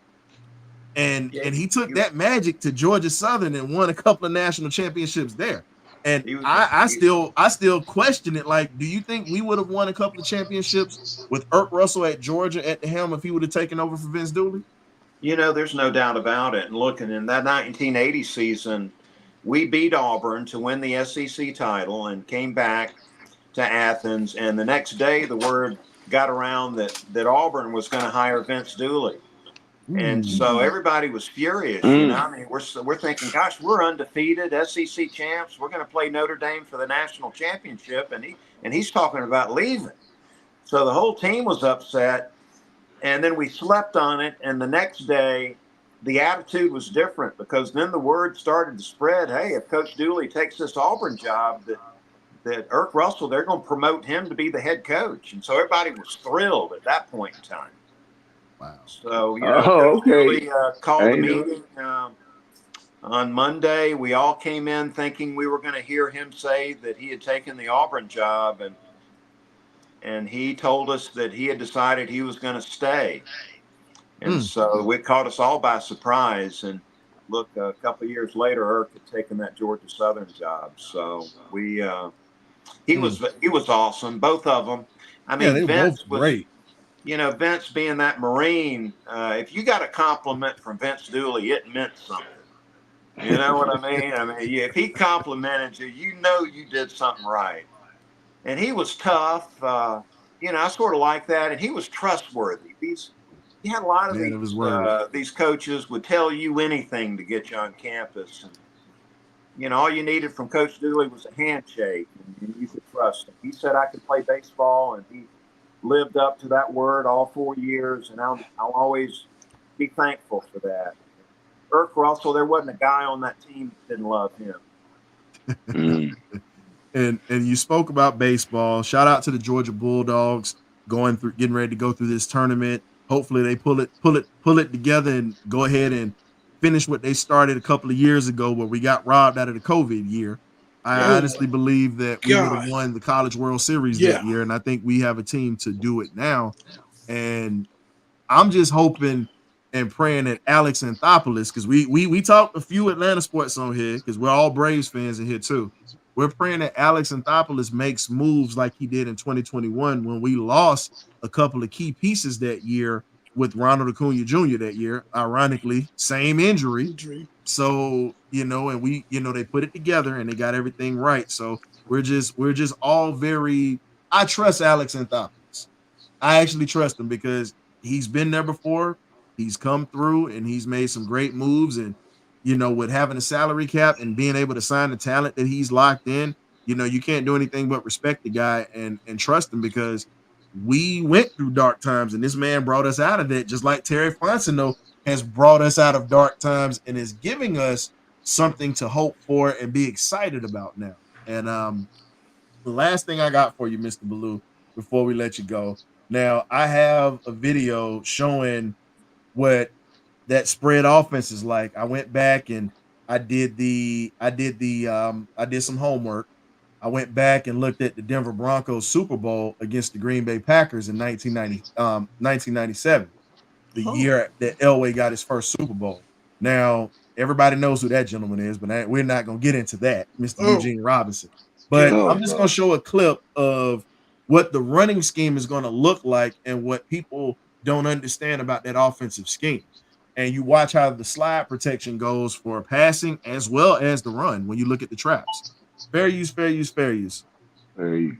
and he took that magic to Georgia Southern and won a couple of national championships there. And I still question it. Like, do you think we would have won a couple of championships with Irk Russell at Georgia at the helm if he would have taken over for Vince Dooley? There's no doubt about it. And looking in that 1980 season, we beat Auburn to win the SEC title and came back to Athens. And the next day, the word got around that Auburn was going to hire Vince Dooley. And so everybody was furious. We're thinking, gosh, we're undefeated, SEC champs. We're going to play Notre Dame for the national championship, and he's talking about leaving. So the whole team was upset, and then we slept on it. And the next day, the attitude was different, because then the word started to spread. Hey, if Coach Dooley takes this Auburn job, that Irk Russell, they're going to promote him to be the head coach. And so everybody was thrilled at that point in time. Wow. So, okay. Called the meeting on Monday. We all came in thinking we were going to hear him say that he had taken the Auburn job, and he told us that he had decided he was going to stay. And so it caught us all by surprise. And look, a couple of years later, Irk had taken that Georgia Southern job. So he was awesome, both of them. I mean, they Vince both great. Vince being that Marine, if you got a compliment from Vince Dooley, it meant something. You know what I mean? If he complimented you, you did something right. And he was tough. I sort of like that. And he was trustworthy. He had a lot of these coaches would tell you anything to get you on campus. And, all you needed from Coach Dooley was a handshake, and you could trust him. He said I could play baseball, and he lived up to that word all 4 years, and I'll always be thankful for that. Irk Russell, there wasn't a guy on that team that didn't love him. And you spoke about baseball. Shout out to the Georgia Bulldogs getting ready to go through this tournament. Hopefully they pull it together and go ahead and finish what they started a couple of years ago, where we got robbed out of the COVID year. I honestly believe that we would have won the College World Series that year, and I think we have a team to do it now. And I'm just hoping and praying that Alex Anthopoulos, because we talked a few Atlanta sports on here, because we're all Braves fans in here too. We're praying that Alex Anthopoulos makes moves like he did in 2021 when we lost a couple of key pieces that year with Ronald Acuna Jr. that year. Ironically, same injury. So, and we, they put it together and they got everything right. So we're just all I trust Alex Anthopoulos. I actually trust him because he's been there before. He's come through and he's made some great moves. And, with having a salary cap and being able to sign the talent that he's locked in, you can't do anything but respect the guy and trust him, because we went through dark times and this man brought us out of that, just like Terry Fontenot has brought us out of dark times and is giving us something to hope for and be excited about now. And the last thing I got for you, Mr. Ballou, before we let you go. Now, I have a video showing what that spread offense is like. I went back and I did some homework. I went back and looked at the Denver Broncos Super Bowl against the Green Bay Packers in 1997, the year that Elway got his first Super Bowl. Now, everybody knows who that gentleman is, but we're not going to get into that, Mr. Eugene Robinson. But I'm just going to show a clip of what the running scheme is going to look like and what people don't understand about that offensive scheme. And you watch how the slide protection goes for passing as well as the run when you look at the traps. Fair use, fair use, fair use. Fair use.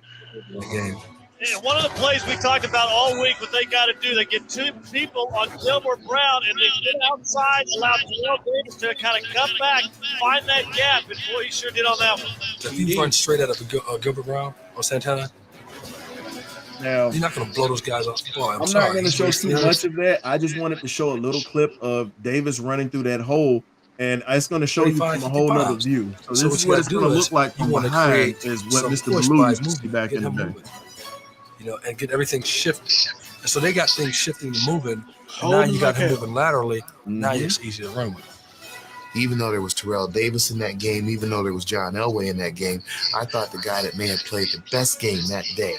Yeah, one of the plays we talked about all week, what they got to do, they get two people on Gilmore Brown, and they get outside, allow Terrell Davis to kind of come back, find that gap, and boy, he sure did on that one. If he runs straight out of Gilbert Brown or Santana, now you're not going to blow those guys off. Boy, I'm not going to show too much of that. I just wanted to show a little clip of Davis running through that hole, and it's going to show you from a whole other view. So this is what it's going to look like from behind is what Mr. Ballou used to see back in the day. You know, and get everything shifted. And so they got things shifting and moving. And now you got him moving laterally. Now it's easy to run with. Even though there was Terrell Davis in that game, even though there was John Elway in that game, I thought the guy that may have played the best game that day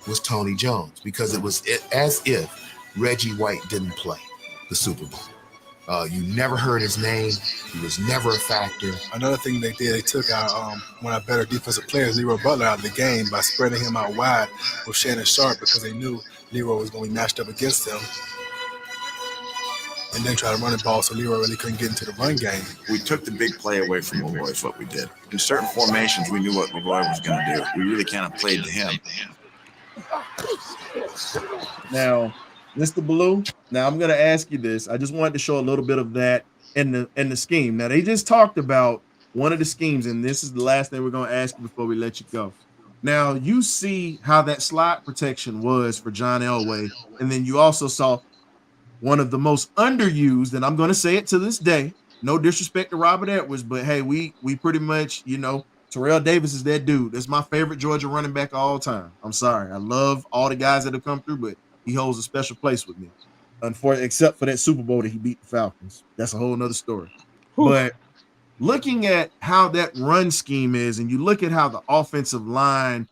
was Tony Jones, because it was as if Reggie White didn't play the Super Bowl. You never heard his name. He was never a factor. Another thing they did, they took our one of our better defensive players, Leroy Butler, out of the game by spreading him out wide with Shannon Sharp, because they knew Leroy was going to be matched up against them. And then try to run the ball so Leroy really couldn't get into the run game. We took the big play away from Leroy is what we did. In certain formations, we knew what Leroy was going to do. We really kind of played to him. Now, Mr. Ballou, now I'm going to ask you this. I just wanted to show a little bit of that in the scheme. Now, they just talked about one of the schemes, and this is the last thing we're going to ask you before we let you go. Now, you see how that slot protection was for John Elway, and then you also saw one of the most underused, and I'm going to say it to this day, no disrespect to Robert Edwards, but hey, we pretty much, you know, Terrell Davis is that dude. That's my favorite Georgia running back of all time. I'm sorry. I love all the guys that have come through, but he holds a special place with me. Unfortunately, except for that Super Bowl that he beat the Falcons. That's a whole nother story. But looking at how that run scheme is, and you look at how the offensive line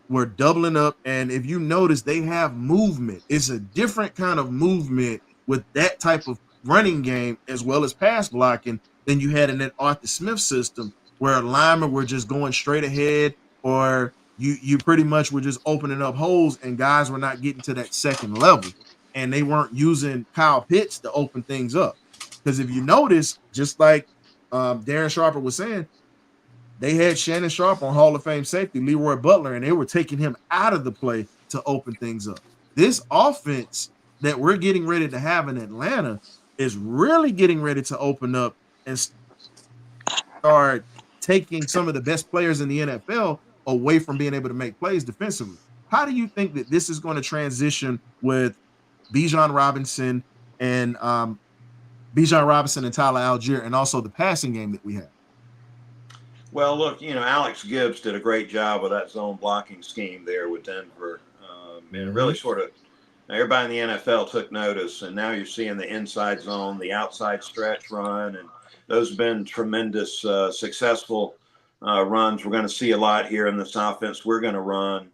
were doubling up, and if you notice, they have movement. It's a different kind of movement with that type of running game as well as pass blocking than you had in that Arthur Smith system, where linemen were just going straight ahead, or you pretty much were just opening up holes and guys were not getting to that second level, and they weren't using Kyle Pitts to open things up. Because if you notice, just like Darren Sharper was saying, they had Shannon Sharp on Hall of Fame safety, Leroy Butler, and they were taking him out of the play to open things up. This offense that we're getting ready to have in Atlanta is really getting ready to open up and start taking some of the best players in the NFL away from being able to make plays defensively. How do you think that this is going to transition with Bijan Robinson and Tyler Algier, and also the passing game that we have? Well, look, you know, Alex Gibbs did a great job with that zone blocking scheme there with Denver. And really sort of everybody in the NFL took notice, and now you're seeing the inside zone, the outside stretch run, and those have been tremendous, successful runs. We're going to see a lot here in this offense we're going to run.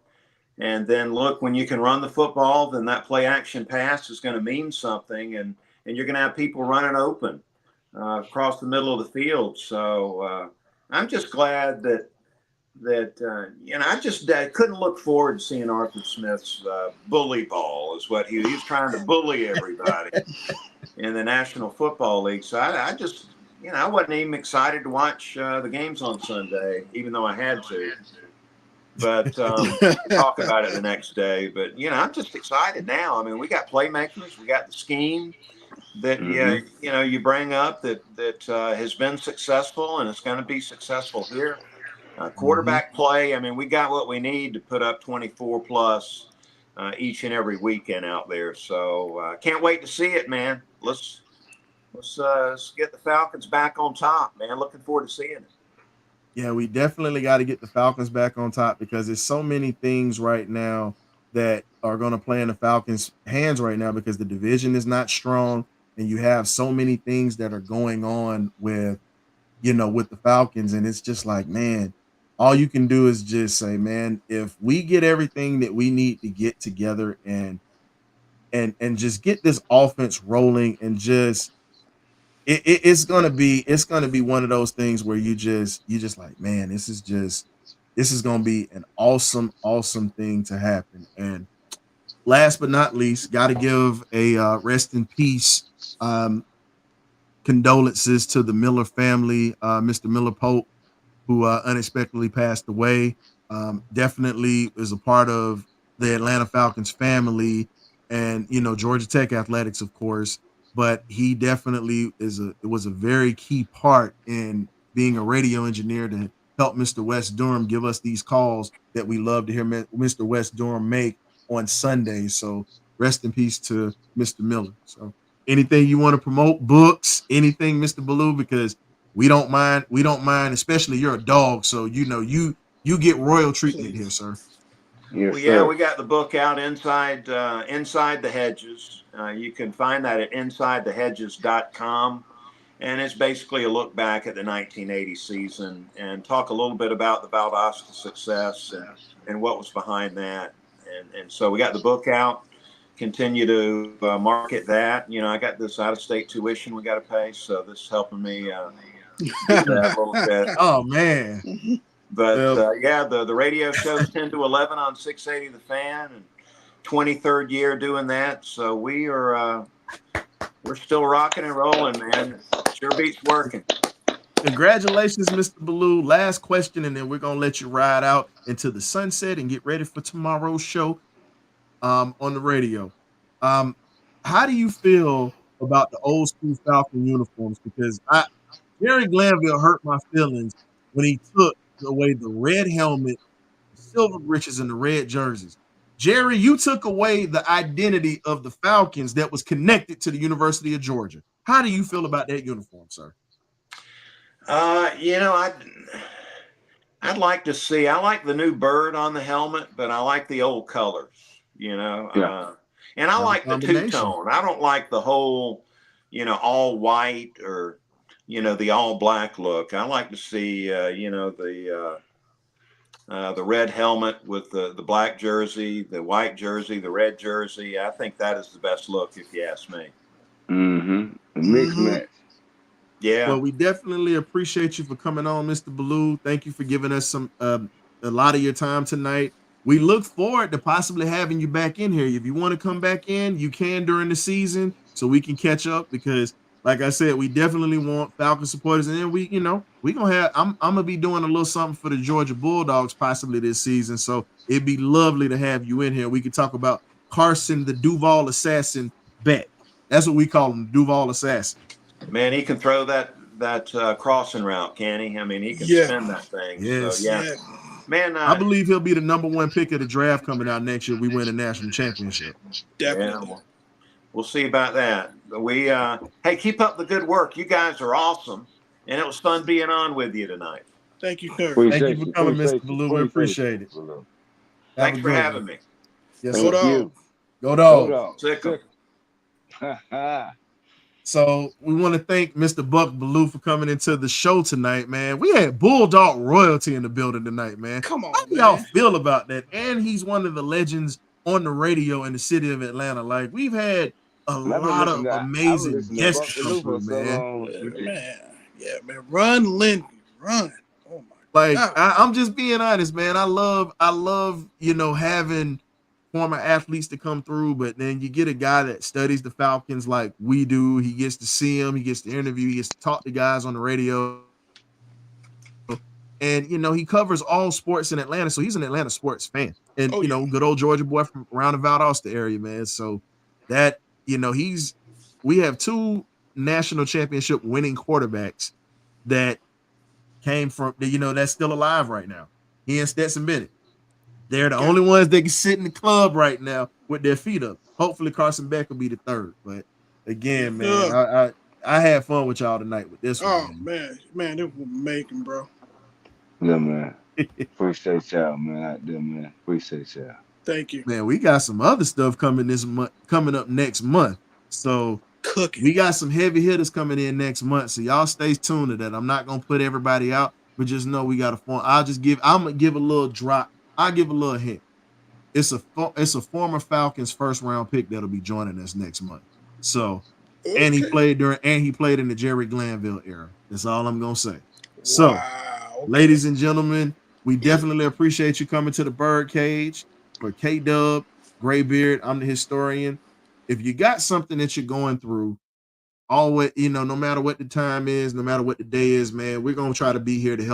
And then, look, when you can run the football, then that play action pass is going to mean something, and you're going to have people running open across the middle of the field. So I'm just glad that you know, I couldn't look forward to seeing Arthur Smith's bully ball is what he was trying to bully everybody in the National Football League. So I just, you know, I wasn't even excited to watch the games on Sunday, even though I had to. But talk about it the next day. But, you know, I'm just excited now. I mean, we got playmakers. We got the scheme that, you know, you bring up that has been successful, and it's going to be successful here. Quarterback play, I mean, we got what we need to put up 24+ each and every weekend out there. So can't wait to see it, man. Let's Let's get the Falcons back on top, man. Looking forward to seeing it. Yeah, we definitely got to get the Falcons back on top because there's so many things right now that are going to play in the Falcons' hands right now because the division is not strong and you have so many things that are going on with, with the Falcons. And it's just like, man, all you can do is just say, man, if we get everything that we need to get together and just get this offense rolling and just it's gonna be one of those things where you just like, man, this is gonna be an awesome thing to happen. And last but not least, got to give a rest in peace condolences to the Miller family, Mr. Miller Pope, who unexpectedly passed away. Definitely is a part of the Atlanta Falcons family and Georgia Tech athletics, of course. But he definitely was a very key part in being a radio engineer to help Mr. West Durham give us these calls that we love to hear Mr. West Durham make on Sundays. So rest in peace to Mr. Miller. So anything you want to promote, books, anything, Mr. Ballou, because we don't mind, especially you're a dog. So you get royal treatment here, sir. Well, yeah, we got the book out, Inside the Hedges. You can find that at InsideTheHedges.com. And it's basically a look back at the 1980 season and talk a little bit about the Valdosta success and what was behind that. And so we got the book out, continue to market that. I got this out-of-state tuition we got to pay, so this is helping me do that a little bit. Oh, man. But the radio show's 10 to 11 on 680 The Fan, and 23rd year doing that. So we're still rocking and rolling, man. Sure beats working. Congratulations, Mr. Ballou. Last question, and then we're gonna let you ride out into the sunset and get ready for tomorrow's show on the radio. How do you feel about the old school Falcon uniforms? Because Jerry Glanville hurt my feelings when he took away the red helmet, the silver breeches, and the red jerseys. Jerry, you took away the identity of the Falcons that was connected to the University of Georgia. How do you feel about that uniform, sir? I'd like to see. I like the new bird on the helmet, but I like the old colors. And I like the two-tone. I don't like the whole, all white or the all black look. I like to see, the red helmet with the black jersey, the white jersey, the red jersey. I think that is the best look, if you ask me. Mm-hmm. Mixed match. Yeah. Well, we definitely appreciate you for coming on, Mr. Ballou. Thank you for giving us some a lot of your time tonight. We look forward to possibly having you back in here. If you want to come back in, you can during the season so we can catch up because, like I said, we definitely want Falcon supporters. And then we gonna have I'm gonna be doing a little something for the Georgia Bulldogs possibly this season. So it'd be lovely to have you in here. We could talk about Carson, the Duval assassin Beck. That's what we call him, Duval assassin. Man, he can throw that crossing route, can he? I mean, he can spin that thing. Yes. So, yeah. Man, I believe he'll be the number one pick of the draft coming out next year. We win a national championship. Definitely. Yeah, we'll see about that. We hey, keep up the good work. You guys are awesome, and it was fun being on with you tonight. Thank you, sir. Thank you for coming, Mr. Ballou. We appreciate it. Thanks for having me. Yes, Go dog. Go dog. Sick 'em. So we want to thank Mr. Buck Ballou for coming into the show tonight, man. We had Bulldog royalty in the building tonight, man. Come on, how do y'all feel about that? And he's one of the legends on the radio in the city of Atlanta. Like, we've had a lot of amazing guests come through, man. Man. Run, Lindy, run. Oh my God. I'm just being honest, man. I love, having former athletes to come through, but then you get a guy that studies the Falcons like we do. He gets to see them, he gets to interview, he gets to talk to guys on the radio. And, he covers all sports in Atlanta. So he's an Atlanta sports fan. And, good old Georgia boy from around the Valdosta area, man. So that, we have two national championship winning quarterbacks that came from, that's still alive right now. He and Stetson Bennett. They're the only ones that can sit in the club right now with their feet up. Hopefully Carson Beck will be the third. But again, man, I had fun with y'all tonight with this Oh one. man, it was making, bro. Yeah, man. Appreciate y'all, man. Out there, man. Appreciate y'all. Thank you. Man, we got some other stuff coming up next month. So Cooking. we got some heavy hitters coming in next month. So y'all stay tuned to that. I'm not gonna put everybody out, but just know we got a form. I'm gonna give a little drop. I'll give a little hint. It's a former Falcons first round pick that'll be joining us next month. So and he played in the Jerry Glanville era. That's all I'm gonna say. So Wow. ladies and gentlemen, we definitely appreciate you coming to the BirdCage. For K-Dub, Graybeard, I'm the historian. If you got something that you're going through, always, no matter what the time is, no matter what the day is, man, we're gonna try to be here to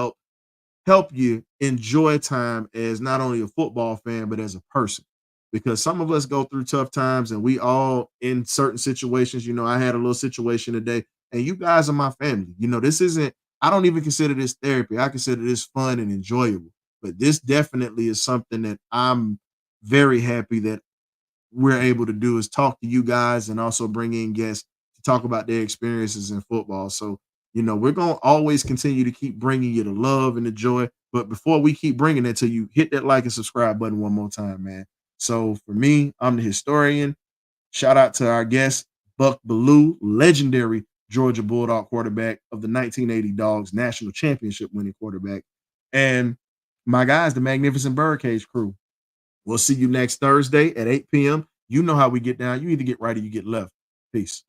help you enjoy time as not only a football fan, but as a person. Because some of us go through tough times and we all in certain situations. I had a little situation today, and you guys are my family. I don't even consider this therapy. I consider this fun and enjoyable. But this definitely is something that I'm very happy that we're able to do, is talk to you guys and also bring in guests to talk about their experiences in football. So, we're going to always continue to keep bringing you the love and the joy. But before we keep bringing it to you, hit that like and subscribe button one more time, man. So for me, I'm the historian. Shout out to our guest, Buck Bellew, legendary Georgia Bulldog quarterback of the 1980 Dogs national championship winning quarterback. And my guys, the magnificent BirdCage crew. We'll see you next Thursday at 8 p.m. You know how we get down. You either get right or you get left. Peace.